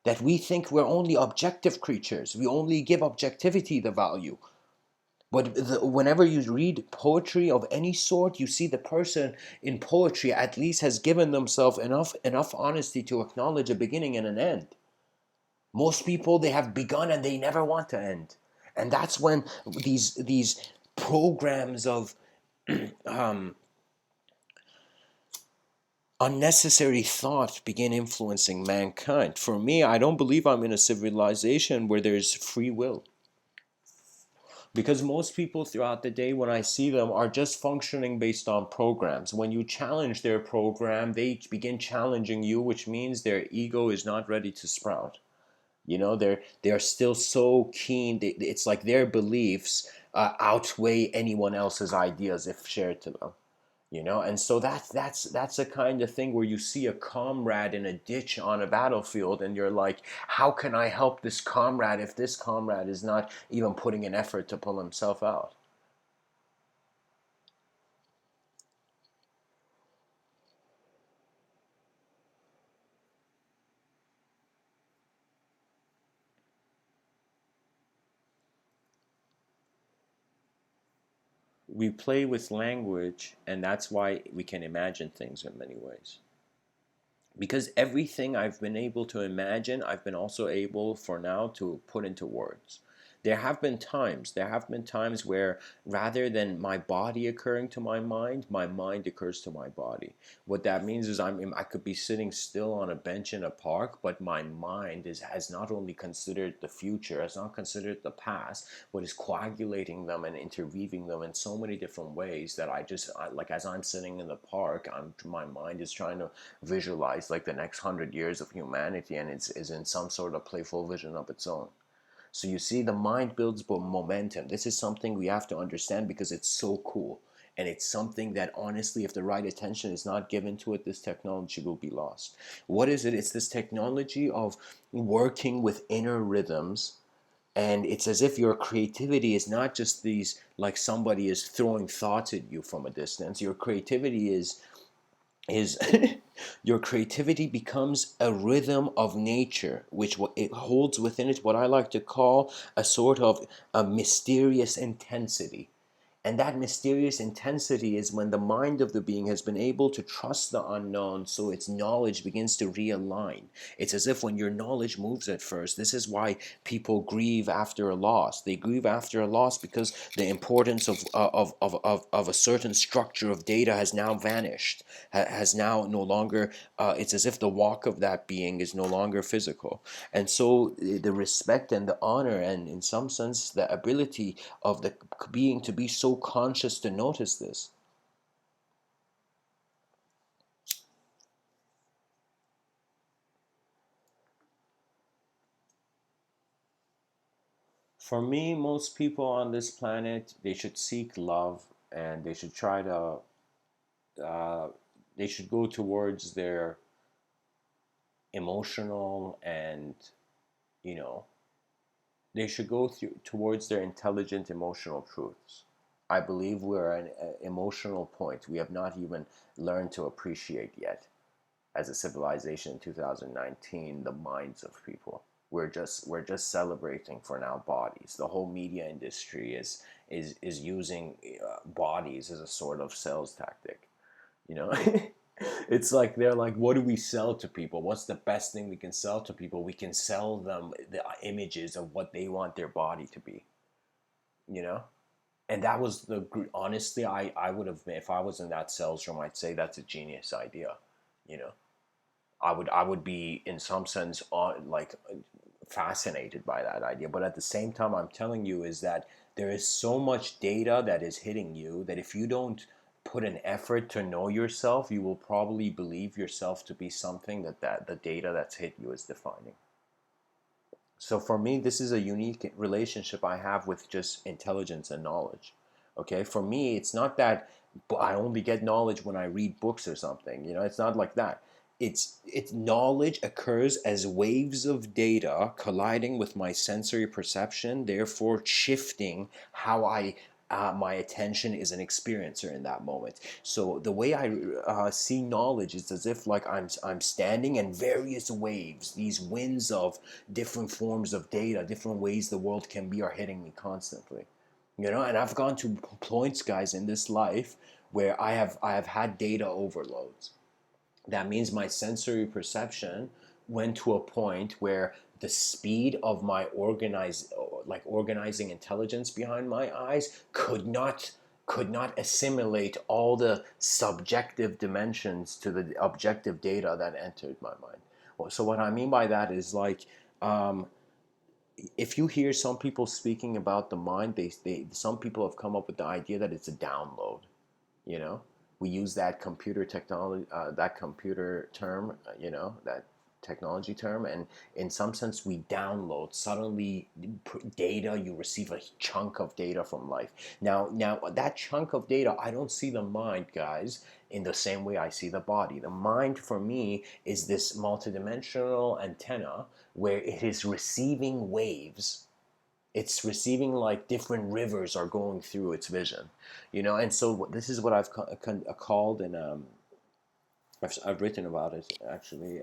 That we think we're only objective creatures. We only give objectivity the value. But whenever you read poetry of any sort, you see the person in poetry at least has given themselves enough honesty to acknowledge a beginning and an end. Most people, they have begun and they never want to end. And that's when these programs of unnecessary thought begin influencing mankind. For me, I don't believe I'm in a civilization where there's free will. Because most people throughout the day, when I see them, are just functioning based on programs. When you challenge their program, they begin challenging you, which means their ego is not ready to sprout. They're still so keen. It's like their beliefs outweigh anyone else's ideas if shared to them. And so that's a kind of thing where you see a comrade in a ditch on a battlefield, and you're like, how can I help this comrade if this comrade is not even putting an effort to pull himself out? We play with language, and that's why we can imagine things in many ways. Because everything I've been able to imagine, I've been also able for now to put into words. There have been times where rather than my body occurring to my mind occurs to my body. What that means is I could be sitting still on a bench in a park, but my mind has not only considered the future, has not considered the past, but is coagulating them and interweaving them in so many different ways that like as I'm sitting in the park, my mind is trying to visualize like the next 100 years of humanity, and it's is in some sort of playful vision of its own. So you see, the mind builds momentum. This is something we have to understand because it's so cool. And it's something that honestly, if the right attention is not given to it, this technology will be lost. What is it? It's this technology of working with inner rhythms. And it's as if your creativity is not just these, like somebody is throwing thoughts at you from a distance. Your creativity is your creativity becomes a rhythm of nature, which it holds within it what I like to call a sort of a mysterious intensity. And that mysterious intensity is when the mind of the being has been able to trust the unknown, so its knowledge begins to realign. It's as if when your knowledge moves at first, this is why people grieve after a loss. They grieve after a loss because the importance of a certain structure of data has now vanished, has now no longer, it's as if the walk of that being is no longer physical. And so the respect and the honor, and in some sense, the ability of the being to be so conscious to notice this. For me, most people on this planet, they should seek love, and they should try to, uh, they should go towards their emotional and, you know, they should go towards their intelligent emotional truths. I believe we're at an emotional point we have not even learned to appreciate yet as a civilization in 2019, the minds of people. We're just celebrating for now bodies. The whole media industry is using bodies as a sort of sales tactic. You know, it's like they're like, what do we sell to people? What's the best thing we can sell to people? We can sell them the images of what they want their body to be. You know, and that was honestly, I would have, if I was in that sales room, I'd say that's a genius idea. You know, I would be in some sense like fascinated by that idea. But at the same time, I'm telling you is that there is so much data that is hitting you that if you don't put an effort to know yourself, you will probably believe yourself to be something that the data that's hit you is defining. So for me, this is a unique relationship I have with just intelligence and knowledge. Okay, for me, it's not that I only get knowledge when I read books or something. It's not like that. It's knowledge occurs as waves of data colliding with my sensory perception, therefore shifting how I my attention is an experiencer in that moment. So the way I see knowledge is as if like I'm standing and various waves, these winds of different forms of data, different ways the world can be are hitting me constantly. And I've gone to points, guys, in this life where I have had data overloads. That means my sensory perception went to a point where the speed of my organizing intelligence behind my eyes could not assimilate all the subjective dimensions to the objective data that entered my mind. So what I mean by that is like, um, if you hear some people speaking about the mind, some people have come up with the idea that it's a download. You know, we use that computer technology, that computer term, that technology term, and in some sense we download suddenly data. You receive a chunk of data from life. Now that chunk of data, I don't see the mind, guys, in the same way I see the body. The mind for me is this multidimensional antenna where it is receiving waves. It's receiving like different rivers are going through its vision, and so this is what I've called, and I've written about it actually.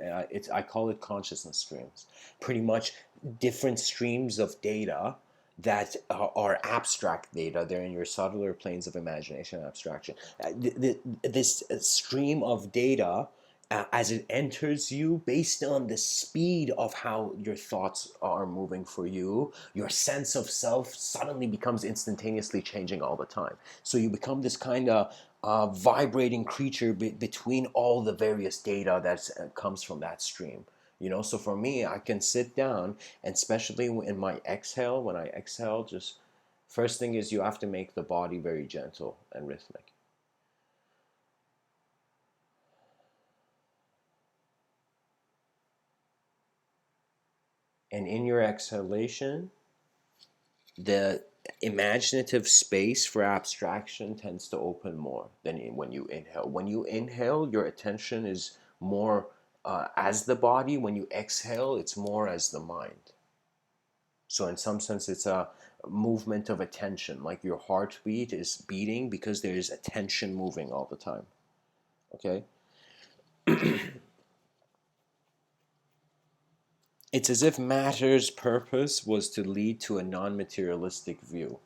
I call it consciousness streams. Pretty much different streams of data that are abstract data. They're in your subtler planes of imagination and abstraction. This stream of data, as it enters you, based on the speed of how your thoughts are moving for you, your sense of self suddenly becomes instantaneously changing all the time. So you become this kind of vibrating creature between all the various data that comes from that stream. So for me, I can sit down, and especially in my exhale, when I exhale, just first thing is you have to make the body very gentle and rhythmic. And in your exhalation, the imaginative space for abstraction tends to open more than when you inhale. When you inhale, your attention is more as the body. When you exhale, it's more as the mind. So in some sense, it's a movement of attention, like your heartbeat is beating because there is attention moving all the time. Okay? It's as if matter's purpose was to lead to a non-materialistic view,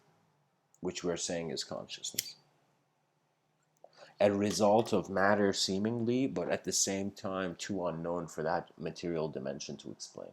which we're saying is consciousness. A result of matter seemingly, but at the same time too unknown for that material dimension to explain.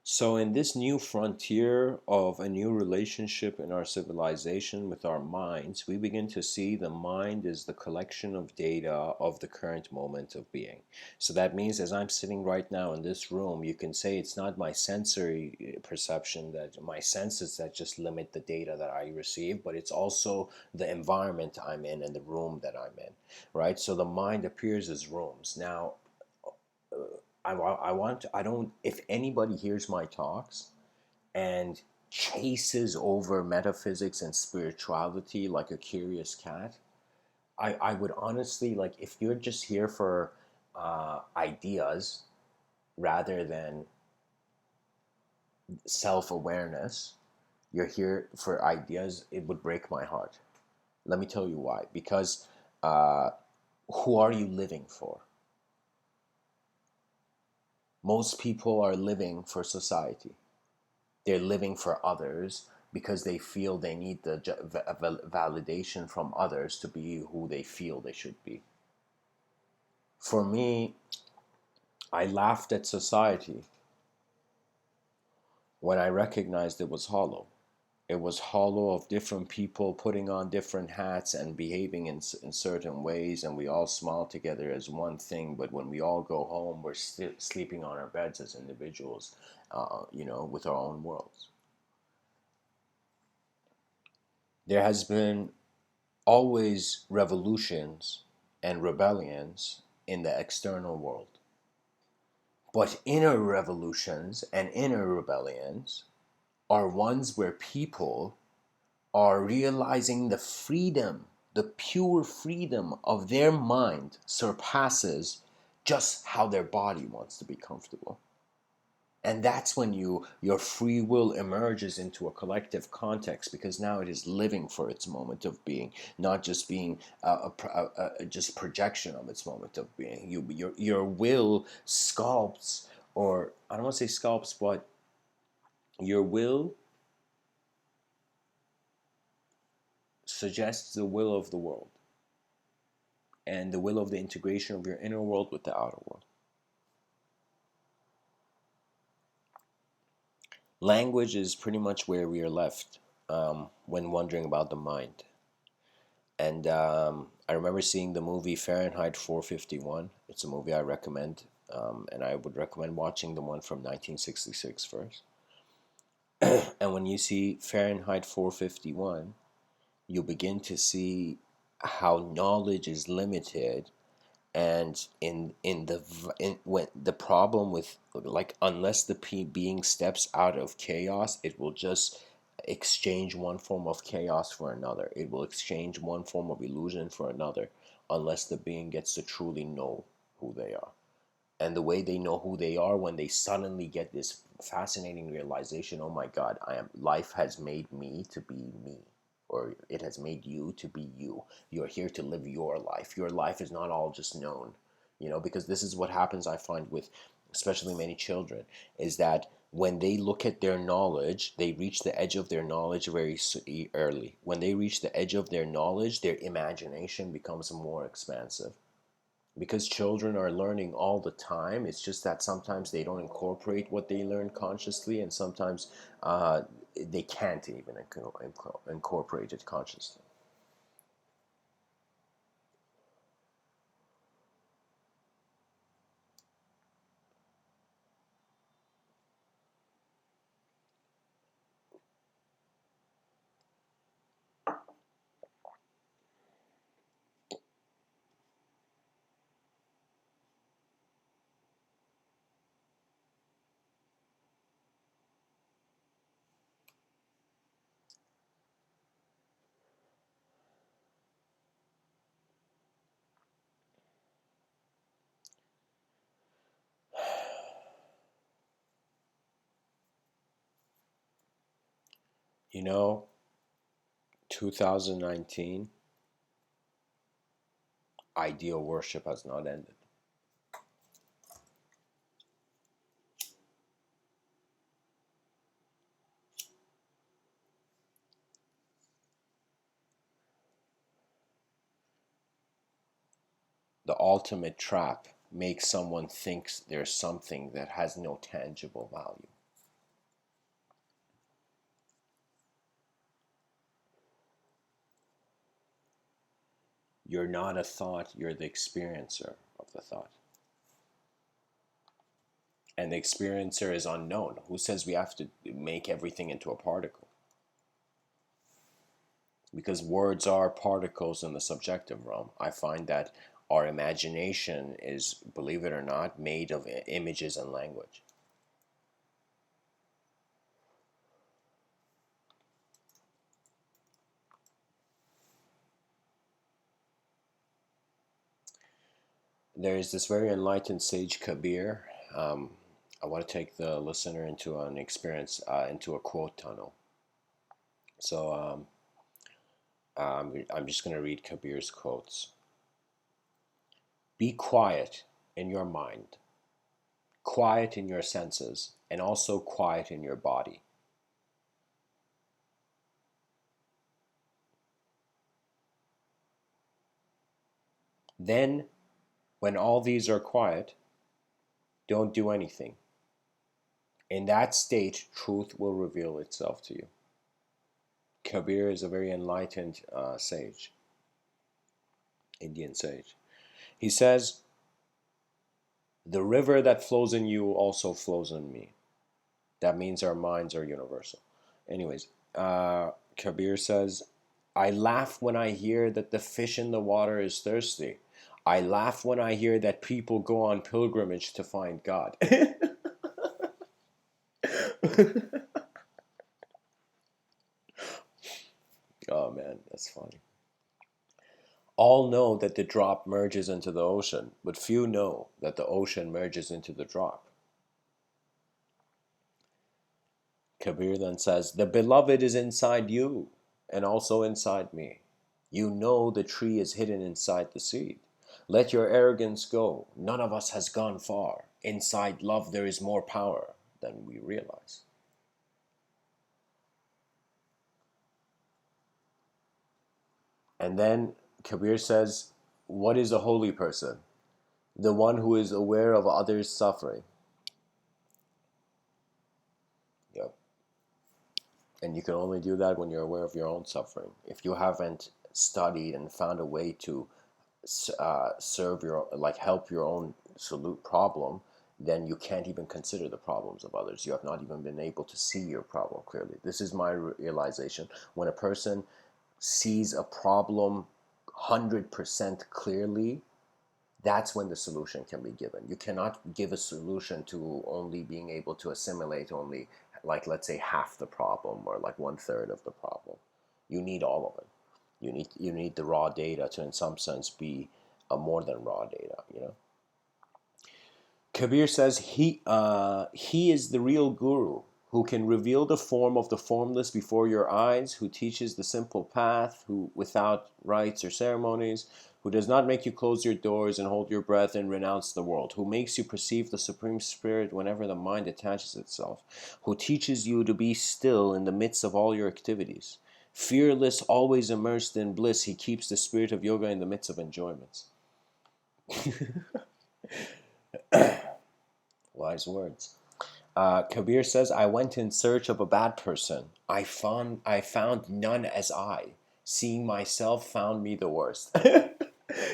So, in this new frontier of a new relationship in our civilization with our minds, we begin to see the mind is the collection of data of the current moment of being. So, that means as I'm sitting right now in this room, you can say it's not my sensory perception, that my senses that just limit the data that I receive, but it's also the environment I'm in and the room that I'm in, right? So, the mind appears as rooms. Now, I don't, if anybody hears my talks and chases over metaphysics and spirituality like a curious cat, I would honestly, like, if you're just here for ideas rather than self-awareness, you're here for ideas, it would break my heart. Let me tell you why. Because who are you living for? Most people are living for society. They're living for others because they feel they need the validation from others to be who they feel they should be. For me, I laughed at society when I recognized it was hollow. It was hollow of different people putting on different hats and behaving in certain ways, and we all smile together as one thing. But when we all go home, we're sleeping on our beds as individuals, with our own worlds. There has been always revolutions and rebellions in the external world. But inner revolutions and inner rebellions are ones where people are realizing the freedom, the pure freedom of their mind surpasses just how their body wants to be comfortable. And that's when your free will emerges into a collective context, because now it is living for its moment of being, not just being just projection of its moment of being. Your will sculpts, or I don't want to say sculpts, but your will suggests the will of the world and the will of the integration of your inner world with the outer world. Language is pretty much where we are left when wondering about the mind. And I remember seeing the movie Fahrenheit 451. It's a movie I recommend, and I would recommend watching the one from 1966 first. And when you see Fahrenheit 451, you begin to see how knowledge is limited, and when the problem with, like, unless the being steps out of chaos, it will just exchange one form of chaos for another. It will exchange one form of illusion for another, unless the being gets to truly know who they are. And the way they know who they are, when they suddenly get this fascinating realization, oh my god, I am life has made me to be me, or it has made you to be you. You're here to live your life is not all just known, because this is what happens, I find, with especially many children, is that when they look at their knowledge, they reach the edge of their knowledge very early. When they reach the edge of their knowledge, their imagination becomes more expansive, because children are learning all the time. It's just that sometimes they don't incorporate what they learn consciously, and sometimes they can't even incorporate it consciously. You know, 2019, ideal worship has not ended. The ultimate trap makes someone think there's something that has no tangible value. You're not a thought, you're the experiencer of the thought. And the experiencer is unknown. Who says we have to make everything into a particle? Because words are particles in the subjective realm. I find that our imagination is, believe it or not, made of images and language. There is this very enlightened sage Kabir. I want to take the listener into an experience, into a quote tunnel. So I'm just going to read Kabir's quotes. Be quiet in your mind, quiet in your senses, and also quiet in your body. Then, when all these are quiet, don't do anything. In that state, truth will reveal itself to you. Kabir is a very enlightened sage, Indian sage. He says, the river that flows in you also flows in me. That means our minds are universal. Anyways, Kabir says, I laugh when I hear that the fish in the water is thirsty. I laugh when I hear that people go on pilgrimage to find God. Oh man, that's funny. All know that the drop merges into the ocean, but few know that the ocean merges into the drop. Kabir then says, the beloved is inside you and also inside me. You know the tree is hidden inside the seed. Let your arrogance go. None of us has gone far. Inside love there is more power than we realize. And then Kabir says, what is a holy person? The one who is aware of others' suffering. Yep. And you can only do that when you're aware of your own suffering. If you haven't studied and found a way to serve your, like help your own problem, then you can't even consider the problems of others. You have not even been able to see your problem clearly. This is my realization. When a person sees a problem 100% clearly, that's when the solution can be given. You cannot give a solution to only being able to assimilate only, like, let's say half the problem or like 1/3 of the problem. You need all of it. You need the raw data to, in some sense, be a more than raw data. Kabir says he is the real guru who can reveal the form of the formless before your eyes, who teaches the simple path, who without rites or ceremonies, who does not make you close your doors and hold your breath and renounce the world, who makes you perceive the Supreme Spirit whenever the mind attaches itself, who teaches you to be still in the midst of all your activities. Fearless, always immersed in bliss, he keeps the spirit of yoga in the midst of enjoyments. Wise words. Kabir says, I went in search of a bad person. I found none as I. Seeing myself found me the worst.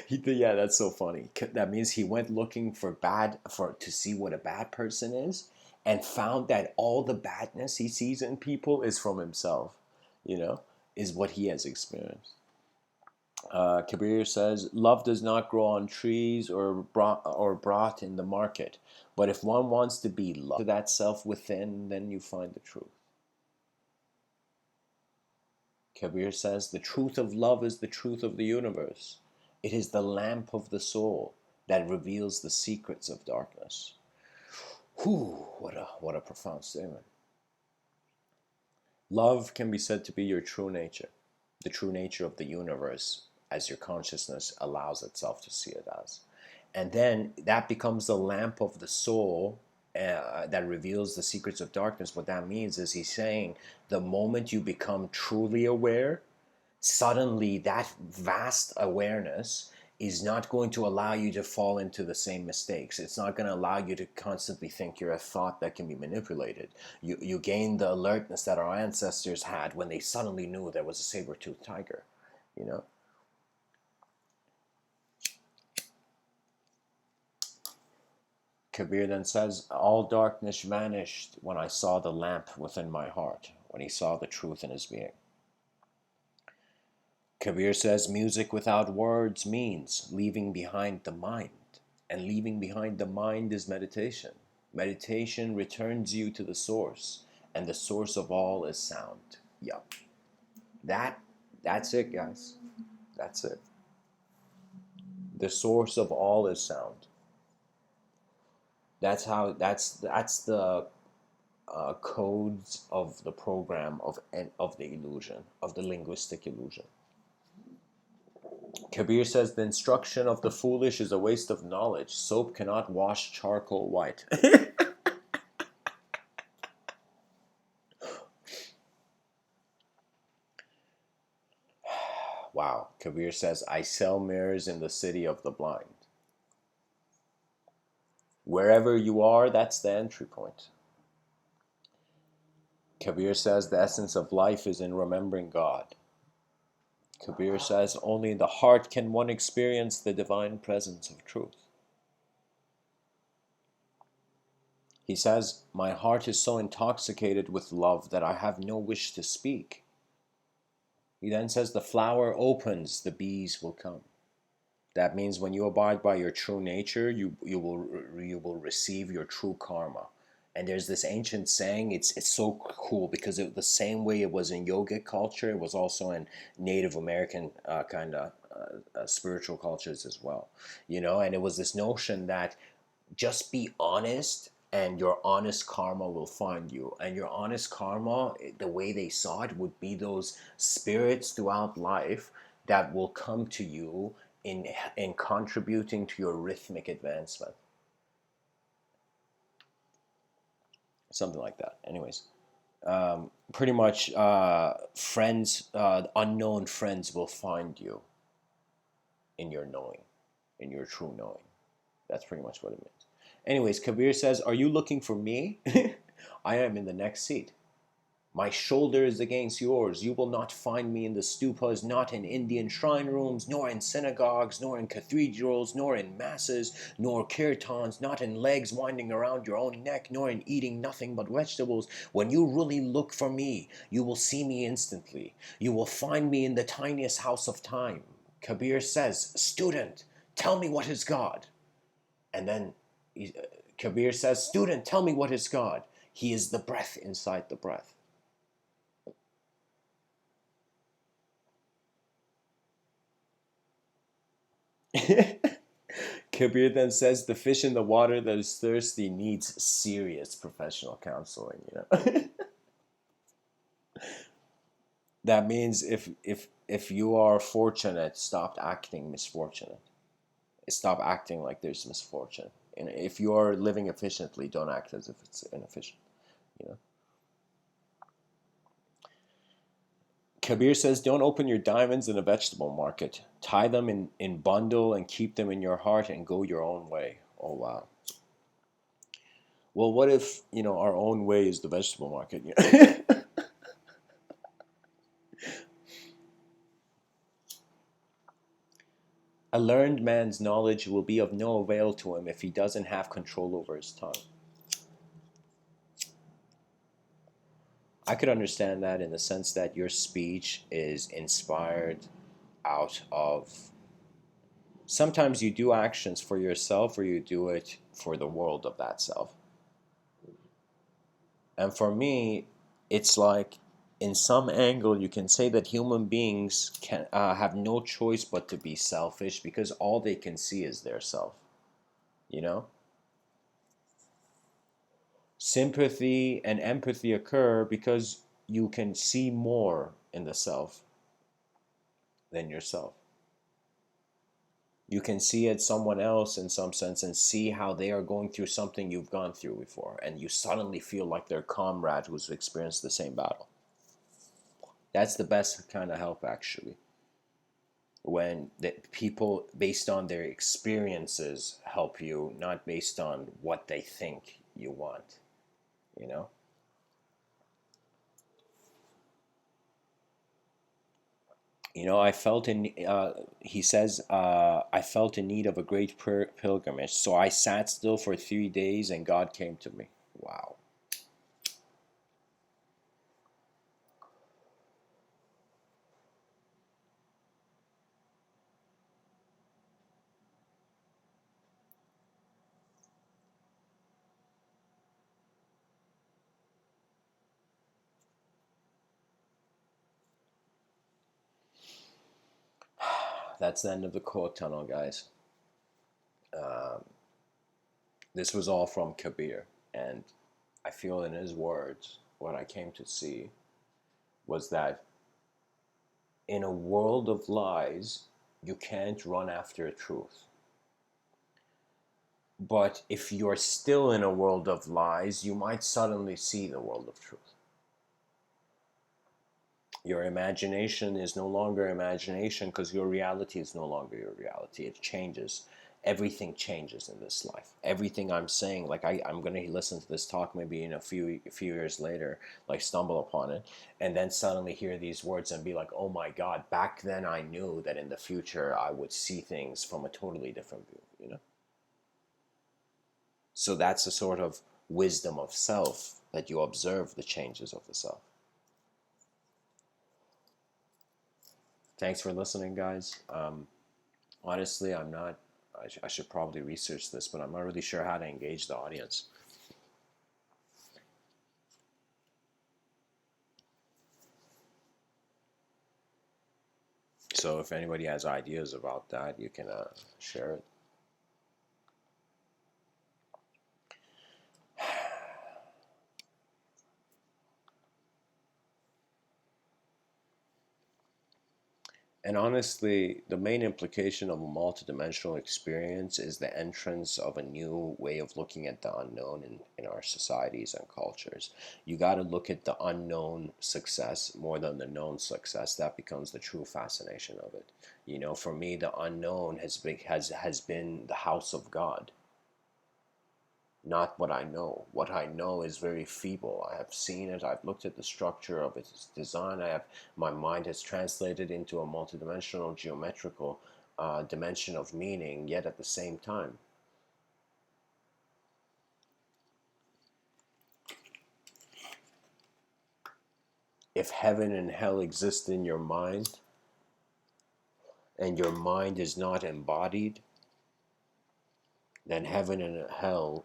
Yeah, that's so funny. That means he went looking to see what a bad person is, and found that all the badness he sees in people is from himself, is what he has experienced. Kabir says, love does not grow on trees or brought in the market. But if one wants to be loved to that self within, then you find the truth. Kabir says, the truth of love is the truth of the universe. It is the lamp of the soul that reveals the secrets of darkness. Whew, what a profound statement. Love can be said to be your true nature, the true nature of the universe, as your consciousness allows itself to see it as. And then that becomes the lamp of the soul that reveals the secrets of darkness. What that means is he's saying the moment you become truly aware, suddenly that vast awareness is not going to allow you to fall into the same mistakes. It's not going to allow you to constantly think you're a thought that can be manipulated. You gain the alertness that our ancestors had when they suddenly knew there was a saber-toothed tiger, Kabir then says, all darkness vanished when I saw the lamp within my heart, when he saw the truth in his being. Kabir says, music without words means leaving behind the mind. And leaving behind the mind is meditation. Meditation returns you to the source, and the source of all is sound. Yup. That's it, guys. That's it. The source of all is sound. That's the codes of the program of the illusion, of the linguistic illusion. Kabir says, the instruction of the foolish is a waste of knowledge. Soap cannot wash charcoal white. Wow. Kabir says, I sell mirrors in the city of the blind. Wherever you are, that's the entry point. Kabir says, the essence of life is in remembering God. Kabir says, only in the heart can one experience the divine presence of truth. He says, my heart is so intoxicated with love that I have no wish to speak. He then says, the flower opens, the bees will come. That means when you abide by your true nature, you will receive your true karma. And there's this ancient saying, it's so cool because the same way it was in yogic culture, it was also in Native American kind of spiritual cultures as well. And it was this notion that just be honest and your honest karma will find you. And your honest karma, the way they saw it, would be those spirits throughout life that will come to you in contributing to your rhythmic advancement. Something like that. Anyways, pretty much friends, unknown friends will find you in your knowing, in your true knowing. That's pretty much what it means. Anyways, Kabir says, are you looking for me? I am in the next seat. My shoulder is against yours. You will not find me in the stupas, not in Indian shrine rooms, nor in synagogues, nor in cathedrals, nor in masses, nor kirtans, not in legs winding around your own neck, nor in eating nothing but vegetables. When you really look for me, you will see me instantly. You will find me in the tiniest house of time. Kabir says, student, tell me what is God. And then Kabir says, student, tell me what is God. He is the breath inside the breath. Kabir then says the fish in the water that is thirsty needs serious professional counseling, you know. That means if you are fortunate, stop acting misfortunate. Stop acting like there's misfortune. And if you are living efficiently, don't act as if it's inefficient, you know. Kabir says, don't open your diamonds in a vegetable market. Tie them in bundle and keep them in your heart and go your own way. Oh, wow. Well, what if, our own way is the vegetable market? A learned man's knowledge will be of no avail to him if he doesn't have control over his tongue. I could understand that in the sense that your speech is inspired out of. Sometimes you do actions for yourself or you do it for the world of that self. And for me, it's like in some angle you can say that human beings can have no choice but to be selfish because all they can see is their self. You know? Sympathy and empathy occur because you can see more in the self than yourself. You can see it someone else in some sense and see how they are going through something you've gone through before, and you suddenly feel like their comrade who's experienced the same battle. That's the best kind of help, actually. When the people, based on their experiences, help you, not based on what they think you want, you know? I felt he says, I felt in need of a great pilgrimage. So I sat still for 3 days and God came to me. Wow. That's the end of the quote tunnel, guys. Um, this was all from Kabir. And I feel in his words, what I came to see was that in a world of lies, you can't run after truth. But if you're still in a world of lies, you might suddenly see the world of truth. Your imagination is no longer imagination because your reality is no longer your reality. It changes. Everything changes in this life. Everything I'm saying, like I'm going to listen to this talk maybe in a few years later, like stumble upon it, and then suddenly hear these words and be like, oh my God, back then I knew that in the future I would see things from a totally different view. So that's a sort of wisdom of self that you observe the changes of the self. Thanks for listening, guys. Honestly, I'm not. I should probably research this, but I'm not really sure how to engage the audience. So if anybody has ideas about that, you can share it. And honestly, the main implication of a multidimensional experience is the entrance of a new way of looking at the unknown in our societies and cultures. You got to look at the unknown success more than the known success. That becomes the true fascination of it. For me, the unknown has been the house of God. not what I know. What I know is very feeble. I have seen it. I've looked at the structure of its design. My mind has translated into a multidimensional geometrical dimension of meaning, yet at the same time. If heaven and hell exist in your mind, and your mind is not embodied, then heaven and hell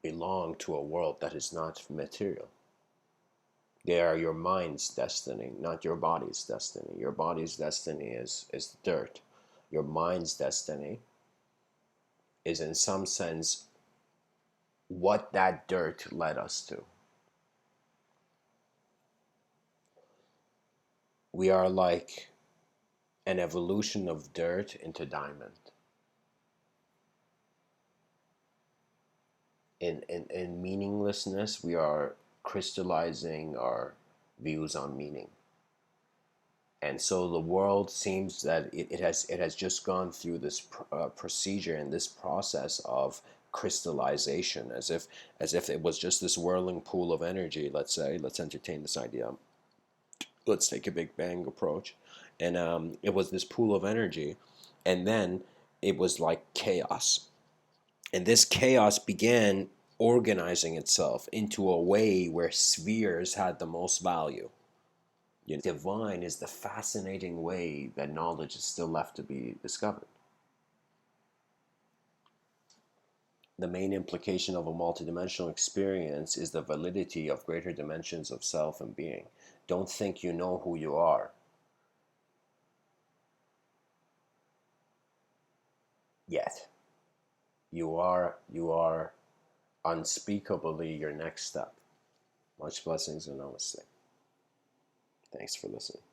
belong to a world that is not material. They are your mind's destiny, not your body's destiny. Your body's destiny is dirt. Your mind's destiny is, in some sense, what that dirt led us to. We are like an evolution of dirt into diamond. In meaninglessness, we are crystallizing our views on meaning. And so the world seems that it has just gone through this procedure and this process of crystallization, as if it was just this whirling pool of energy. Let's say, let's entertain this idea. Let's take a Big Bang approach, and it was this pool of energy, and then it was like chaos, and this chaos began organizing itself into a way where spheres had the most value. Divine is the fascinating way that knowledge is still left to be discovered. The main implication of a multidimensional experience is the validity of greater dimensions of self and being. Don't think you know who you are yet. You are unspeakably your next step. Much blessings and namaste. Thanks for listening.